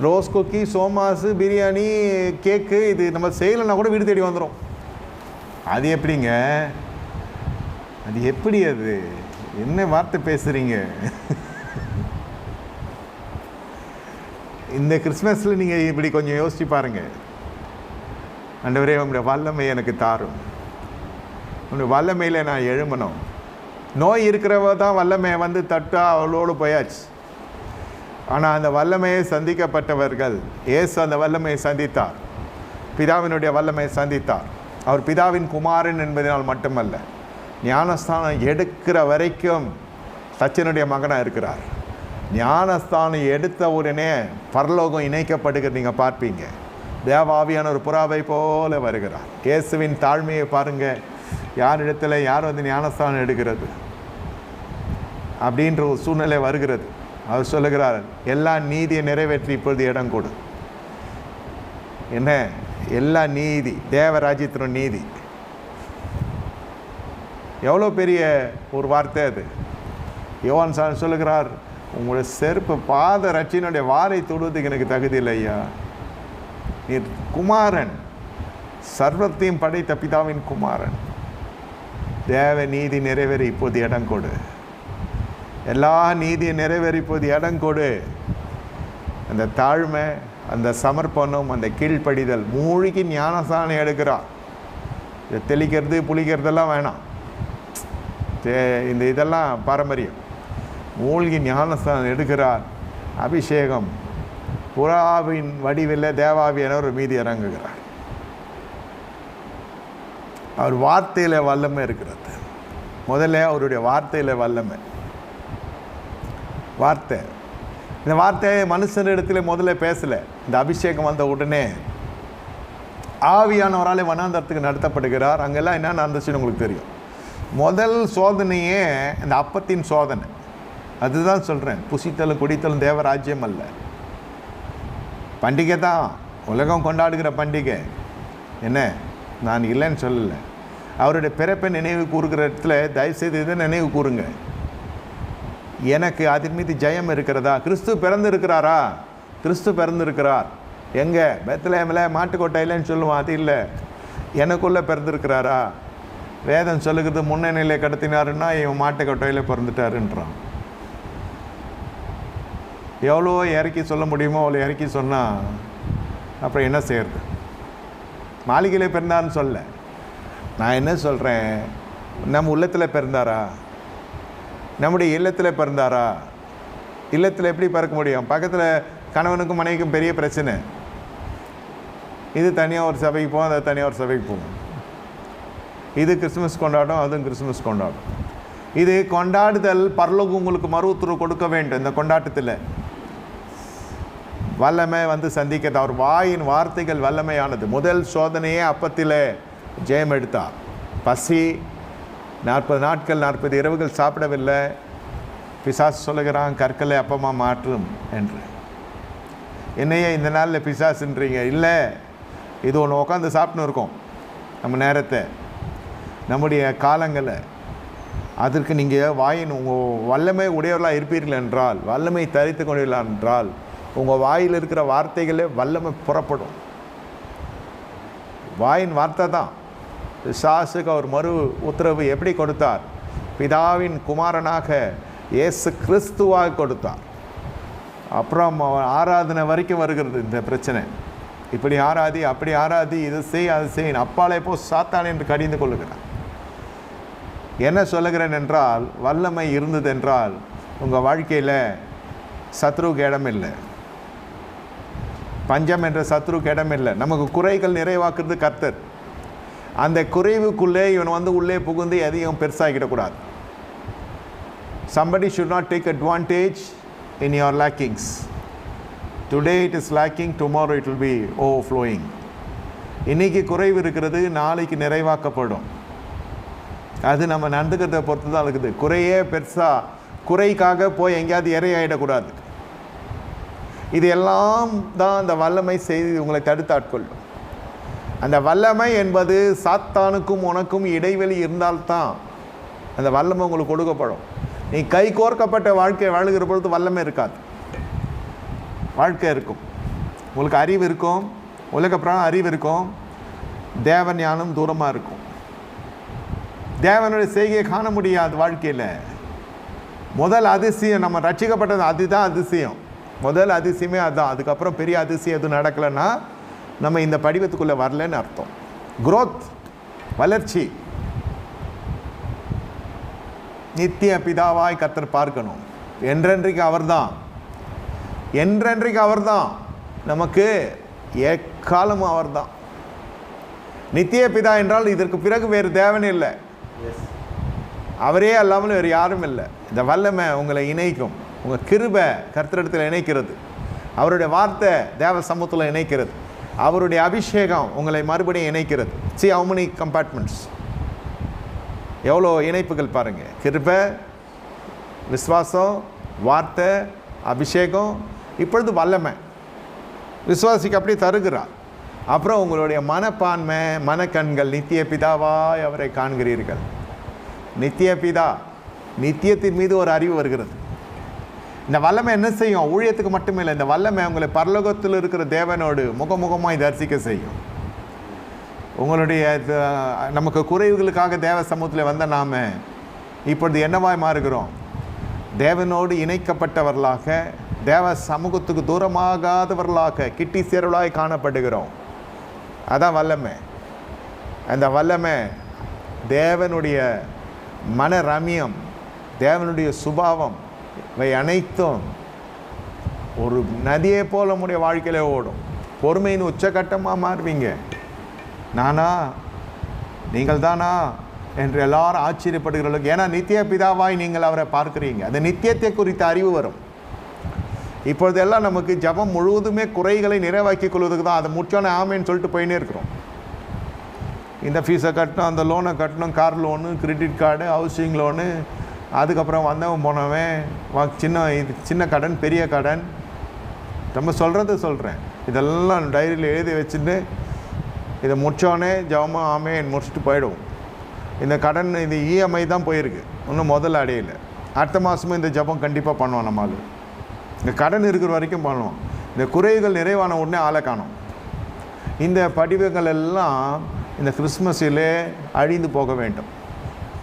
ரோஸ் குக்கி, சோமாஸு, பிரியாணி, கேக்கு இது நம்ம செய்யலைன்னா கூட வீடு தேடி வந்துடும். அது எப்படிங்க? அது எப்படி? அது என்ன வார்த்தை பேசுகிறீங்க? இந்த கிறிஸ்மஸில் நீங்கள் இப்படி கொஞ்சம் யோசிச்சு பாருங்கள். ஆண்டவரே, உங்களுடைய வல்லமை எனக்கு தாரும், உங்களுடைய வல்லமையில் நான் எழும்பணும். நோய் இருக்கிறவ தான் வல்லமை வந்து தட்டா அவளோடு போயாச்சு. ஆனால் அந்த வல்லமையை சந்திக்கப்பட்டவர்கள், இயேசு அந்த வல்லமையை சந்தித்தார், பிதாவினுடைய வல்லமையை சந்தித்தார். அவர் பிதாவின் குமாரன் என்பதனால் மட்டுமல்ல, ஞானஸ்தானம் எடுக்கிற வரைக்கும் தச்சனுடைய மகனாக இருக்கிறார். ஞானஸ்தானம் எடுத்த உடனே பரலோகம் இணைக்கப்படுகிறது. நீங்கள் பார்ப்பீங்க, தேவாவியான ஒரு புறாவை போல வருகிறார். இயேசுவின் தாழ்மையை பாருங்கள். யார் இடத்துல யார் வந்து ஞானஸ்தானம் எடுக்கிறது அப்படின்ற ஒரு சூழ்நிலை வருகிறது. அவர் சொல்லுகிறார், எல்லா நீதியை நிறைவேற்றி இப்பொழுது இடம் கொடு. என்ன? எல்லா நீதி, தேவராஜ்யத்தின் நீதி. எவ்வளோ பெரிய ஒரு வார்த்தை அது. யோவான் சார் சொல்லுகிறார், உங்களுடைய செருப்பு பாத ரட்சியினுடைய வாரை தொடுவதுக்கு எனக்கு தகுதி இல்லை ஐயா. நீ குமாரன், சர்வத்தையும் படைத்த பிதாவின் குமாரன். தேவ நீதி நிறைவேற இப்போது இடம் கொடு. எல்லா நீதியை நிறைவேறி இப்போது இடம் கொடு. அந்த தாழ்மை, அந்த சமர்ப்பணம், அந்த கீழ்ப்படிதல், மூழ்கி ஞானஸ்தானம் எடுக்கிறான். இதை தெளிக்கிறது புளிக்கிறதெல்லாம் வேணாம். இந்த இதெல்லாம் பாரம்பரியம். மூழ்கி ஞானஸ்தானம் எடுக்கிறார். அபிஷேகம், புறாவின் வடிவில் தேவாவியானவர் மீதி இறங்குகிறார். அவர் வார்த்தையில் வல்லமை இருக்கிறது. முதல்ல அவருடைய வார்த்தையில் வல்லமை. வார்த்தை, இந்த வார்த்தையை மனுஷனிடத்தில் முதல்ல பேசலை. இந்த அபிஷேகம் வந்த உடனே ஆவியானவராலே வனாந்தரத்துக்கு நடத்தப்படுகிறார். அங்கெல்லாம் என்ன நடந்துச்சுன்னு உங்களுக்கு தெரியும். முதல் சோதனையே இந்த அப்பத்தின் சோதனை. அதுதான் சொல்கிறேன், புசித்தலும் குடித்தலும் தேவராஜ்யம் அல்ல. பண்டிகை தான், உலகம் கொண்டாடுகிற பண்டிகை. என்ன, நான் இல்லைன்னு சொல்லலை. அவருடைய பிறப்பை நினைவு கூறுகிற இடத்துல தயவுசெய்து இதை நினைவு கூறுங்க. எனக்கு அதன் மீது ஜெயம் இருக்கிறதா? கிறிஸ்து பிறந்திருக்கிறாரா? கிறிஸ்து பிறந்திருக்கிறார். எங்கே? பெத்லஹேமில் மாட்டுக்கொட்டையிலன்னு சொல்லுவான். அது இல்லை, எனக்குள்ளே பிறந்திருக்கிறாரா? வேதம் சொல்லுகிறது, முன்னணியில் கடத்தினாருன்னா இவன் மாட்டுக்கொட்டையில் பிறந்துட்டாருன்றான். எவ்வளோ இறக்கி சொல்ல முடியுமோ அவ்வளோ இறக்கி சொன்னால் அப்புறம் என்ன செய்யறது? மாளிகையில் பிறந்தாருன்னு சொல்ல, நான் என்ன சொல்கிறேன், நம்ம உள்ளத்தில் பிறந்தாரா? நம்முடைய இல்லத்தில் பிறந்தாரா? இல்லத்தில் எப்படி பிறக்க முடியும்? பக்கத்தில் கணவனுக்கும் மனைவிக்கும் பெரிய பிரச்சனை. இது தனியாக ஒரு சபைக்கு போகும், அது தனியாக ஒரு சபைக்கு போகும். இது கிறிஸ்துமஸ் கொண்டாடும், அதுவும் கிறிஸ்துமஸ் கொண்டாடும். இது கொண்டாடுதல். பரலோகம் உங்களுக்கு மறு உத்தரவு கொடுக்க வேண்டும். இந்த கொண்டாட்டத்தில் வல்லமை வந்து சந்திக்கிறது. அவர் வாயின் வார்த்தைகள் வல்லமையானது. முதல் சோதனையே அப்பத்தில் ஜெயம் எடுத்தார். பசி, 40 நாட்கள் 40 இரவுகள் சாப்பிடவில்லை. பிசாசு சொல்லுகிறான், கற்களை அப்பமாக மாற்றும் என்று. என்னையே இந்த நாளில் பிசாசுன்றீங்க? இல்லை, இது ஒன்று உட்காந்து சாப்பிட்னு இருக்கோம் நம்ம நேரத்தை, நம்முடைய காலங்களை. அதற்கு நீங்கள் வாயின் உங்கள் வல்லமை உடையவர்களாக இருப்பீர்கள் என்றால், வல்லமை தரித்து கொண்டீர்களா என்றால், உங்கள் வாயில் இருக்கிற வார்த்தைகளே வல்லமை புறப்படும். வாயின் வார்த்தை தான். பிசாசுக்கு அவர் மறு உத்தரவு எப்படி கொடுத்தார்? பிதாவின் குமாரனாக இயேசு கிறிஸ்துவாக கொடுத்தார். அப்புறம் ஆராதனை வரைக்கும் வருகிறது இந்த பிரச்சனை. இப்படி ஆராதி, அப்படி ஆராதி, இது செய், அது செய், அப்பாலே போ சாத்தான் என்று கடிந்து கொள்ளுகிறார். என்ன சொல்லுகிறேன் என்றால், வல்லமை இருந்தது என்றால் உங்கள் வாழ்க்கையில் சத்ருக்கு இடம் இல்லை. பஞ்சம் என்ற சத்ருக்கு இடம் இல்லை. நமக்கு குறைகள் நிறைவாக்குறது கர்த்தர். அந்த குறைவுக்குள்ளே இவன் வந்து உள்ளே புகுந்து எதையும் பெருசாகிடக்கூடாது. Somebody should not take advantage in your lackings. Today it is lacking, tomorrow it will be overflowing. இன்னைக்கு குறைவு இருக்கிறது, நாளைக்கு நிறைவாக்கப்படும். அது நம்ம நடந்துக்கிறத பொறுத்து தான் இருக்குது. குறையே பெருசாக, குறைக்காக போய் எங்கேயாவது இறையாயிடக்கூடாது. இது எல்லாம் தான் அந்த வல்லமை செய்து உங்களை தடுத்தாட்கொள்ளும். அந்த வல்லமை என்பது சாத்தானுக்கும் உனக்கும் இடைவெளி இருந்தால்தான் அந்த வல்லமை உங்களுக்கு கொடுக்கப்படும். நீ கை கோர்க்கப்பட்ட வாழ்க்கை வாழுகிற பொழுது வல்லமை இருக்காது. வாழ்க்கை இருக்கும். உங்களுக்கு அறிவு இருக்கும், உலக பிராணம் அறிவு இருக்கும், தேவ ஞானம் தூரமாக இருக்கும். தேவனுடைய செய்கையை காண முடியாது வாழ்க்கையில். முதல் அதிசயம் நம்ம ரட்சிக்கப்பட்டது, அதுதான் அதிசயம். முதல் அதிசயமே அதுதான். அதுக்கப்புறம் பெரிய அதிசயம் எதுவும் நடக்கலைன்னா நம்ம இந்த படிவத்துக்குள்ளே வரலன்னு அர்த்தம். growth, வளர்ச்சி. நித்திய பிதாவாய் கர்த்தர் பார்க்கணும். என்றென்றைக்கு அவர்தான், என்றென்றைக்கு அவர்தான், நமக்கு எக்காலமும் அவர்தான். நித்திய பிதா என்றால் இதற்கு பிறகு வேறு தேவனே இல்லை, அவரே அல்லாமல் வேறு யாரும் இல்லை. இந்த வல்லமை உங்களை இணைக்கும். உங்கள் கிருபை கர்த்தரிடத்தில் இணைக்கிறது, அவருடைய வார்த்தை தேவ சமூகத்தில் இணைக்கிறது, அவருடைய அபிஷேகம் உங்களை மறுபடியும் இணைக்கிறது. see how many compartments, எவ்வளோ இணைப்புகள் பாருங்கள். கிருபை, விசுவாசம், வார்த்தை, அபிஷேகம், இப்பொழுது வல்லமை. விசுவாசிக்கு அப்படியே தருகிறார். அப்புறம் உங்களுடைய மனப்பான்மை, மனக்கண்கள், நித்திய பிதாவாய் அவரை காண்கிறீர்கள். நித்திய பிதா, நித்தியத்தின் மீது ஒரு அறிவு வருகிறது. இந்த வல்லமை என்ன செய்யும்? ஊழியத்துக்கு மட்டுமே இல்லை, இந்த வல்லமை உங்களை பரலோகத்தில் இருக்கிற தேவனோடு முகமுகமாய் தரிசிக்க செய்யும். உங்களுடைய நமக்கு குறைவுகளுக்காக தேவ சமூகத்தில் வந்த நாம் இப்பொழுது என்னவாய் மாறுகிறோம்? தேவனோடு இணைக்கப்பட்டவர்களாக, தேவ சமூகத்துக்கு தூரமாகாதவர்களாக, கிட்டி சேரவர்களாய் காணப்படுகிறோம். அதான் வல்லமை. அந்த வல்லமை தேவனுடைய மன ரம்யம், தேவனுடைய சுபாவம், இவை அனைத்தும் ஒரு நதியை போல நம்முடைய வாழ்க்கையில் ஓடும். பொறுமையின் உச்சகட்டமாக மாறுவீங்க. நானா, நீங்கள் தானா என்று எல்லாரும் ஆச்சரியப்படுகிறவர்களுக்கு. ஏன்னா நித்திய பிதாவாய் நீங்கள் அவரை பார்க்குறீங்க. அந்த நித்தியத்தை குறித்த அறிவு வரும். இப்பொழுதெல்லாம் நமக்கு ஜபம் முழுவதுமே குறைகளை நிறைவாக்கி கொள்வதுக்கு தான். அதை முடிச்சோன்னே ஆமேன்னு சொல்லிட்டு போயினே இருக்கிறோம். இந்த ஃபீஸை கட்டணும், அந்த லோனை கட்டணும், car loan, credit card, housing loan, அதுக்கப்புறம் வந்தவன் போனவன் சின்ன கடன், பெரிய கடன். நம்ம சொல்கிறேன், இதெல்லாம் டைரியில் எழுதி வச்சுட்டு இதை முடித்தோடனே ஜபமாக ஆமேன்னு முடிச்சுட்டு போயிடுவோம். இந்த கடன், இது இஎம்ஐ தான் போயிருக்கு, இன்னும் முதல்ல அடையலை. அடுத்த மாதமும் இந்த ஜபம் கண்டிப்பாக பண்ணுவோம். நம்மளால் இந்த கடன் இருக்கிற வரைக்கும் பண்ணுவோம். இந்த குறைகள் நிறைவான உடனே ஆளை காணும். இந்த படிவங்கள் எல்லாம் இந்த கிறிஸ்மஸிலே அழிந்து போக வேண்டும்.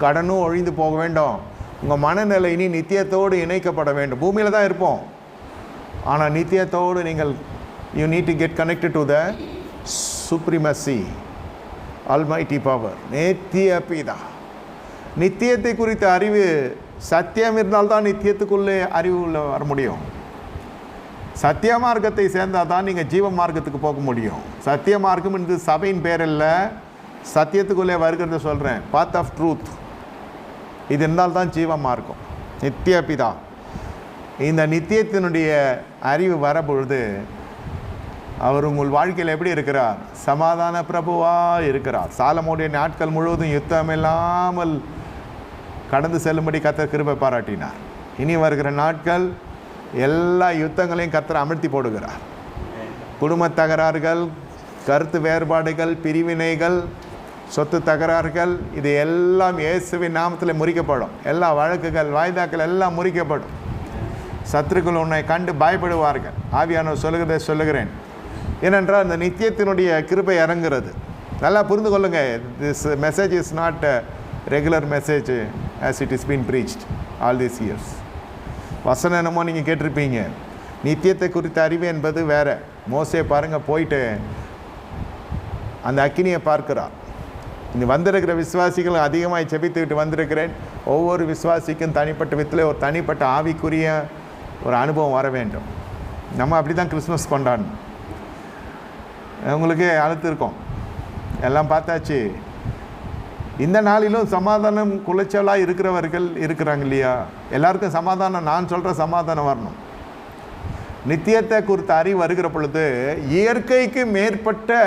கடனும் ஒழிந்து போக வேண்டும். உங்கள் மனநிலை இனி நித்தியத்தோடு இணைக்கப்பட வேண்டும். பூமியில் தான் இருப்போம், ஆனால் நித்தியத்தோடு நீங்கள் you need to get connected to the supremacy, almighty power. நித்திய பிதா. நித்தியத்தை குறித்த அறிவு, சத்தியம் இருந்தால்தான் நித்தியத்துக்குள்ளே அறிவு உள்ள வர முடியும். சத்திய மார்க்கத்தை சேர்ந்தால் தான் நீங்கள் ஜீவ மார்க்கத்துக்கு போக முடியும். சத்திய மார்க்கம் என்று சபையின் பேரில் சத்தியத்துக்குள்ளே வருகிறத சொல்கிறேன். பாத் ஆஃப் ட்ரூத், இது இருந்தால் தான் ஜீவ மார்க்கம். நித்திய பிதா. இந்த நித்தியத்தினுடைய அறிவு வரப்பொழுது அவர் உங்கள் வாழ்க்கையில் எப்படி இருக்கிறார்? சமாதான பிரபுவாக இருக்கிறார். சாலமோனுடைய நாட்கள் முழுவதும் யுத்தம் இல்லாமல் கடந்து செல்லும்படி கர்த்தர் கிருபை பாராட்டினார். இனி வருகிற நாட்கள் எல்லா யுத்தங்களையும் கர்த்தர் அமர்த்தி போடுகிறார். குடும்ப தகராறுகள், கருத்து வேறுபாடுகள், பிரிவினைகள், சொத்து தகராறுகள், இது எல்லாம் இயேசுவின் நாமத்தில் முறிக்கப்படும். எல்லா வழக்குகள், வாய்தாக்கள் எல்லாம் முறிக்கப்படும். சத்துருக்கள் உன்னை கண்டு பயப்படுவார்கள். ஆவியானவர் சொல்லுகிறதை சொல்லுகிறேன். ஏனென்றால் இந்த நித்தியத்தினுடைய கிருபை இறங்குறது. நல்லா புரிந்து கொள்ளுங்கள். This message is not regular message as it is been preached all these years. வசனம் என்னமோ நீங்கள் கேட்டிருப்பீங்க. நித்தியத்தை குறித்த அறிவு என்பது வேறு. மோசே பாருங்கள், போயிட்டு அந்த அக்கினியை பார்க்கிறார். இங்கே வந்திருக்கிற விசுவாசிகள் அதிகமாக செபித்துக்கிட்டு வந்திருக்கிறேன். ஒவ்வொரு விசுவாசிக்கும் தனிப்பட்ட விதத்தில் ஒரு தனிப்பட்ட ஆவிக்குரிய ஒரு அனுபவம் வர வேண்டும். நம்ம அப்படி தான் கிறிஸ்மஸ் கொண்டாடணும். உங்களுக்கு அழுத்திருக்கோம், எல்லாம் பார்த்தாச்சு. இந்த நாளிலும் சமாதானம் குலைச்சலாக இருக்கிறவர்கள் இருக்கிறாங்க இல்லையா? எல்லாருக்கும் சமாதானம், நான் சொல்கிற சமாதானம் வரணும். நித்தியத்தை குறித்த அறிவு வருகிற பொழுது இயற்கைக்கு மேற்பட்ட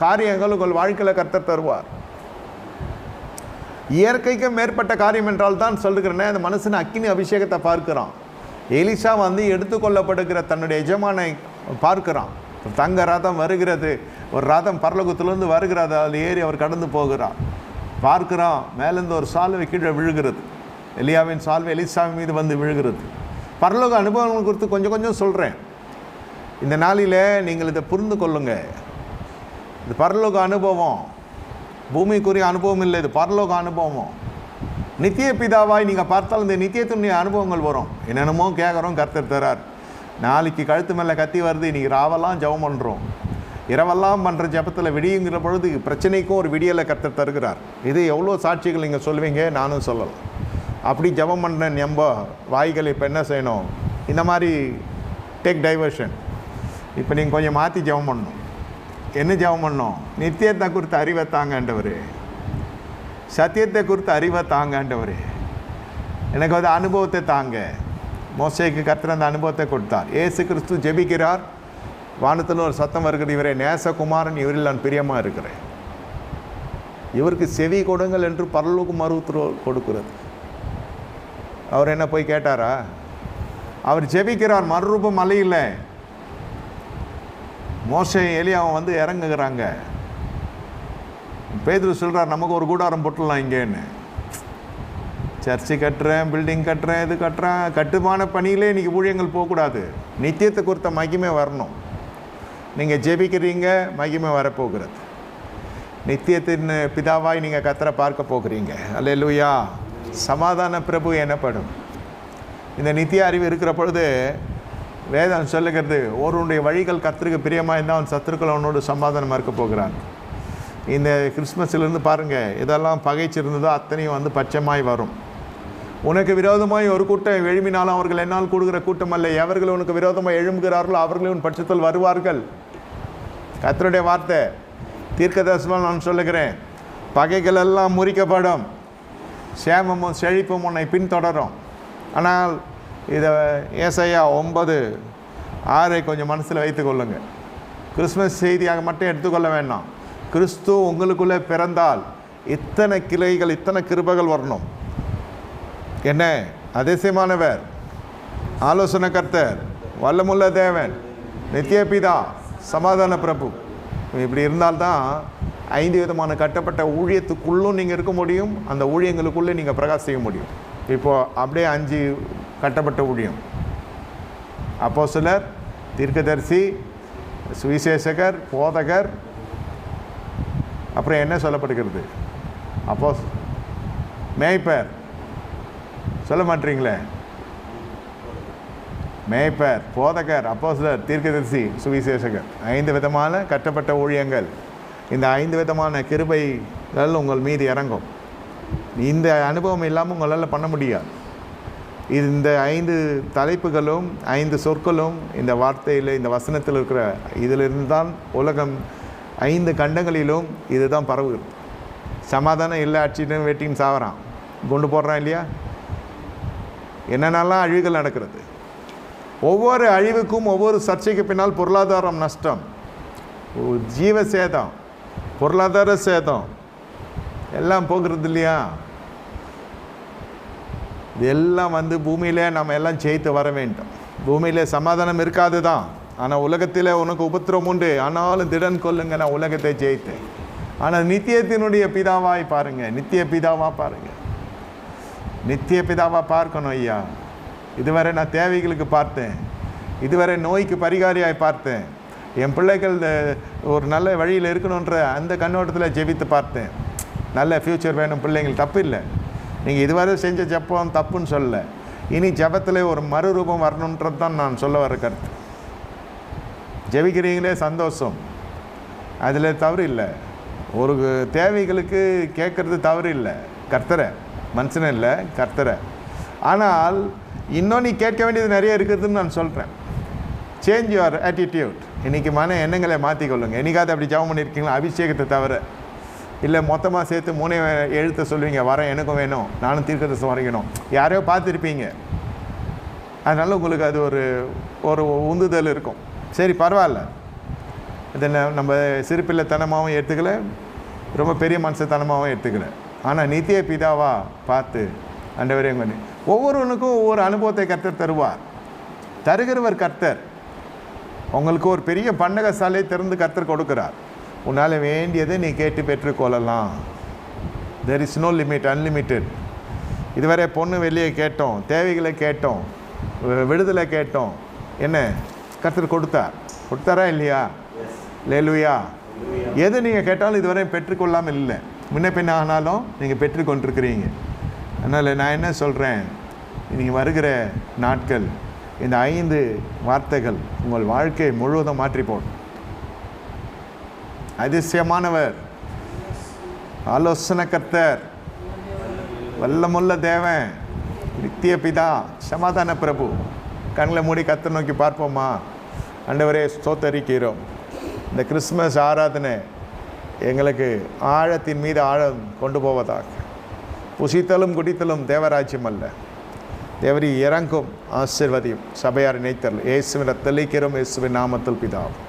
காரியங்கள் உங்கள் வாழ்க்கையில் கர்த்தர் தருவார். இயற்கைக்கு மேற்பட்ட காரியம் என்றால் தான் சொல்லுகிறேன்னே, அந்த மனுஷன் அக்கினி அபிஷேகத்தை பார்க்கிறான். எலிசா வந்து எடுத்துக்கொள்ளப்படுகிற தன்னுடைய எஜமானை பார்க்கிறான். தங்க ரதம் வருகிறது, ஒரு ரதம் பரலோகத்திலிருந்து வருகிறது, அதில் ஏறி அவர் கடந்து போகிறார். பார்க்குறான், மேலேருந்து ஒரு சால்வை கீழே விழுகிறது. எலியாவின் சால்வை எலிசாவின் மீது வந்து விழுகிறது. பரலோக அனுபவங்கள் குறித்து கொஞ்சம் கொஞ்சம் சொல்கிறேன். இந்த நாளில் நீங்கள் இதை புரிந்து கொள்ளுங்க. இது பரலோக அனுபவம், பூமிக்குரிய அனுபவம் இல்லை, இது பரலோக அனுபவம். நித்திய பிதாவாய் நீங்கள் பார்த்தால் இந்த நித்தியத்தினுடைய அனுபவங்கள் வரும். என்னென்னமோ கேட்குறோம், கர்த்தர் தரார். நாளைக்கு கழுத்து மேலே கத்தி வருது, இன்றைக்கி ராவெல்லாம் ஜெபம் பண்ணுறோம், இரவெல்லாம் பண்ணுற ஜபத்தில் விடியுங்கிற பொழுது பிரச்சனைக்கும் ஒரு விடியலை கர்த்தர் தருகிறார். இது எவ்வளோ சாட்சிகள் நீங்கள் சொல்லுவீங்க, நானும் சொல்லலாம். அப்படி ஜபம் பண்ண நம்ப வாய்கள் இப்போ என்ன செய்யணும், இந்த மாதிரி டேக் டைவர்ஷன். இப்போ நீங்கள் கொஞ்சம் மாற்றி ஜபம் பண்ணணும். என்ன ஜபம் பண்ணணும்? நித்தியத்தை குறித்து அறிவை தாங்கன்றவர், சத்தியத்தை குறித்து அறிவை தாங்கன்றவர், எனக்கு வந்து அனுபவத்தை தாங்க. மோசேக்கு கர்த்தர் அந்த அனுபவத்தை கொடுத்தார். இயேசு கிறிஸ்து ஜெபிக்கிறார், வானத்தில் ஒரு சத்தம் வருகிறது, இவரே நேசகுமாரன், இவரில் நான் பிரியமாக இருக்கிறேன், இவருக்கு செவி கொடுங்கள் என்று பரலோக மறுஉத்தரவு கொடுக்கிறது. அவர் என்ன போய் கேட்டாரா? அவர் ஜெபிக்கிறார், மறுரூபம் மலையில் மோசே எலியாவும் வந்து இறங்குகிறாங்க. பேதுரு சொல்கிறார், நமக்கு ஒரு கூடாரம் போட்டுடலாம் இங்கேன்னு. சர்ச்சு கட்டுறேன், பில்டிங் கட்டுறேன், இது கட்டுறேன், கட்டுமான பணியிலே இன்றைக்கி ஊழியங்கள் போகக்கூடாது. நித்தியத்தை குறித்த மகிமை வரணும். நீங்கள் ஜெபிக்கிறீங்க, மகிமை வரப்போகிறது. நித்தியத்தின் பிதாவாய் நீங்கள் கர்த்தரை பார்க்க போகிறீங்க. அல்லேலூயா. சமாதான பிரபு எனப்படும். இந்த நித்திய அறிவு இருக்கிற பொழுது வேதம் சொல்லுகிறது, ஒருவனுடைய வழிகள் கர்த்தருக்கு பிரியமாக இருந்தால் அவன் சத்துருக்கள் அவனோடு சமாதானமாக இருக்க போகிறான். இந்த கிறிஸ்மஸ்லேருந்து பாருங்கள், இதெல்லாம் பகைச்சிருந்ததோ அத்தனையும் வந்து பட்சமாய் வரும். உனக்கு விரோதமாய் ஒரு கூட்டம் எழும்பினாலும் அவர்கள் என்னால் கூடுகிற கூட்டம் அல்ல. எவர்கள் உனக்கு விரோதமாக எழும்புகிறார்களோ அவர்களும் உன் பட்சத்தில் வருவார்கள். கர்த்தருடைய வார்த்தை, தீர்க்க தரிசனம் நான் சொல்லுகிறேன். பகைகள் எல்லாம் முறிக்கப்படும், சேமமும் செழிப்பும் உன்னை பின்தொடரும். ஆனால் இதை ஏசாயா 9:6 கொஞ்சம் மனசில் வைத்து கொள்ளுங்க. கிறிஸ்மஸ் செய்தியாக மட்டும் எடுத்துக்கொள்ள வேண்டாம். கிறிஸ்து உங்களுக்குள்ளே பிறந்தால் இத்தனை கிளைகள், இத்தனை கிருபைகள் வரணும். என்ன அதிசயமானவர், ஆலோசனை கர்த்தர், வல்லமுள்ள தேவன், நித்திய பிதா, சமாதான பிரபு. இப்படி இருந்தால்தான் 5 விதமான கட்டப்பட்ட ஊழியத்துக்குள்ளும் நீங்கள் இருக்க முடியும், அந்த ஊழியங்களுக்குள்ளே நீங்கள் பிரகாசிக்க முடியும். இப்போது அப்படியே 5 கட்டப்பட்ட ஊழியம்: அப்போஸ்தலர், தீர்க்கதரிசி, சுவிசேஷகர், போதகர். அப்புறம் என்ன சொல்லப்படுகிறது? மேய்ப்பர். சொல்ல மாட்டீங்களே? மேய்ப்பர், போதகர், அப்போஸ்தலர், தீர்க்கதரிசி, சுவிசேஷகர். 5 விதமான கட்டப்பட்ட ஊழியங்கள். இந்த 5 விதமான கிருபைகள் உங்கள் மீது இறங்கும். இந்த அனுபவம் இல்லாமல் உங்களால் பண்ண முடியாது. இந்த 5 தலைப்புகளும் 5 சொற்களும் இந்த வார்த்தையில், இந்த வசனத்தில் இருக்கிற இதிலிருந்து தான் உலகம் 5 கண்டங்களிலும் இதுதான் பரவுகிறது. சமாதானம் இல்லை, அடிச்சுட்டு வெட்டின்னு சாவறான், குண்டு போடுறான் இல்லையா? என்னென்னலாம் அழிவுகள் நடக்கிறது. ஒவ்வொரு அழிவுக்கும், ஒவ்வொரு சர்ச்சைக்கு பின்னால் பொருளாதாரம் நஷ்டம், ஜீவ சேதம், பொருளாதார சேதம் எல்லாம் போகிறது இல்லையா? இதெல்லாம் வந்து பூமியிலே நம்ம எல்லாம் ஜெயித்து வர வேண்டும். பூமியிலே சமாதானம் இருக்காது தான், ஆனால் உலகத்தில் உனக்கு உபத்திரம் உண்டு, ஆனாலும் திடன் கொள்ளுங்க, நான் உலகத்தை ஜெயித்தேன். ஆனால் நித்தியத்தினுடைய பிதாவாய் பாருங்கள், நித்திய பிதாவாக பாருங்கள், நித்திய பிதாவாக பார்க்கணும். ஐயா, இதுவரை நான் தேவைகளுக்கு பார்த்தேன், இதுவரை நோய்க்கு பரிகாரியாய் பார்த்தேன், என் பிள்ளைகள் ஒரு நல்ல வழியில் இருக்கணுன்ற அந்த கண்ணோட்டத்தில் ஜெபித்து பார்த்தேன். நல்ல ஃப்யூச்சர் வேணும் பிள்ளைங்கள், தப்பு இல்லை. நீங்கள் இதுவரை செஞ்ச ஜப்பம் தப்புன்னு சொல்லலை. இனி ஜபத்தில் ஒரு மறுரூபம் வரணுன்றது தான் நான் சொல்ல வர கருத்து. ஜெபிக்கிறீங்களே, சந்தோஷம், அதில் தவறு இல்லை. ஒரு தேவைகளுக்கு கேட்குறது தவறு இல்லை, கர்த்தரை, மனுஷனை இல்லை, கர்த்தரை. ஆனால் இன்னும் நீ கேட்க வேண்டியது நிறைய இருக்கிறதுன்னு நான் சொல்கிறேன். Change your attitude. இன்றைக்கி மன எண்ணங்களை மாற்றிக்கொள்ளுங்க. என்றைக்காவது அப்படி ஜெபம் பண்ணியிருக்கீங்களா? அபிஷேகத்தை தவிர. இல்லை மொத்தமாக சேர்த்து 3 எழுத்த சொல்லுவீங்க, வரேன், எனக்கும் வேணும், நானும் தீர்க்கதரிசனம் வரைக்கணும். யாரையோ பார்த்துருப்பீங்க, அதனால் உங்களுக்கு அது ஒரு உந்துதல் இருக்கும். சரி, பரவாயில்ல. இதை நம்ம சிறுபிள்ளைத்தனமாகவும் எடுத்துக்கல, ரொம்ப பெரிய மனுஷத்தனமாகவும் எடுத்துக்கல. ஆனால் நித்திய பிதாவாக பார்த்து ஆண்டவரே பண்ணி ஒவ்வொருவனுக்கும் ஒவ்வொரு அனுபவத்தை கர்த்தர் தருவார். தருகிறவர் கர்த்தர். உங்களுக்கு ஒரு பெரிய பண்டக சாலை திறந்து கர்த்தர் கொடுக்கிறார். உன்னால் வேண்டியதை நீ கேட்டு பெற்றுக்கொள்ளலாம். There is no limit, unlimited. இதுவரை பொண்ணு வெளியே கேட்டோம், தேவைகளை கேட்டோம், விடுதலை கேட்டோம், என்ன கர்த்தர் கொடுத்தார். கொடுத்தாரா இல்லையா? அல்லேலூயா. எது நீங்கள் கேட்டாலும் இதுவரை பெற்றுக்கொள்ளாமல் இல்லை, முன்ன பின்ன ஆனாலும் நீங்கள் பெற்றுக்கொண்டிருக்கிறீங்க. அதனால் நான் என்ன சொல்கிறேன், நீங்கள் வருகிற நாட்கள் இந்த 5 வார்த்தைகள் உங்கள் வாழ்க்கையை முழுவதும் மாற்றி போடும். அதிசயமானவர், ஆலோசனை கர்த்தர், வல்லமுள்ள தேவன், நித்திய பிதா, சமாதான பிரபு. கண்களை மூடி கர்த்தரை நோக்கி பார்ப்போமா? ஆண்டவரே, ஸ்தோத்தரிக்கிறோம். இந்த கிறிஸ்மஸ் ஆராதனை எங்களுக்கு ஆழத்தின் மீது ஆழம் கொண்டு போவதாக. புசித்தலும் குடித்தலும் தேவராஜ்யம் அல்ல. தேவரி இறங்கும், ஆசீர்வதியும், சபையார் இணைத்தல். இயேசுவின் தெளிக்கிறோம், இயேசுவின் நாமத்தில் பிதாவும்.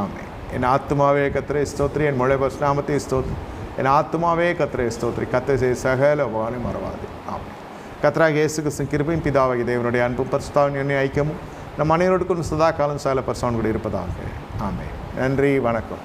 ஆமென். என் ஆத்துமாவே கர்த்தரை ஸ்தோத்திரி, என் முழு நாமத்தை ஸ்தோத்திரி. என் ஆத்துமாவே கர்த்தரை ஸ்தோத்திரி, கர்த்தர் செய்த சகல உபகாரங்களை மறவாதே. ஆமென். கர்த்தராகிய இயேசு கிறிஸ்துவின் கிருபையும் பிதாவாகிய தேவனுடைய அன்பும் பரிசுத்தாவின் ஐக்கியமும் நம் அனைவருக்கும் சதா காலம் சகல பரிசுத்தவான்களோடு இருப்பதாக. ஆமென். நன்றி, வணக்கம்.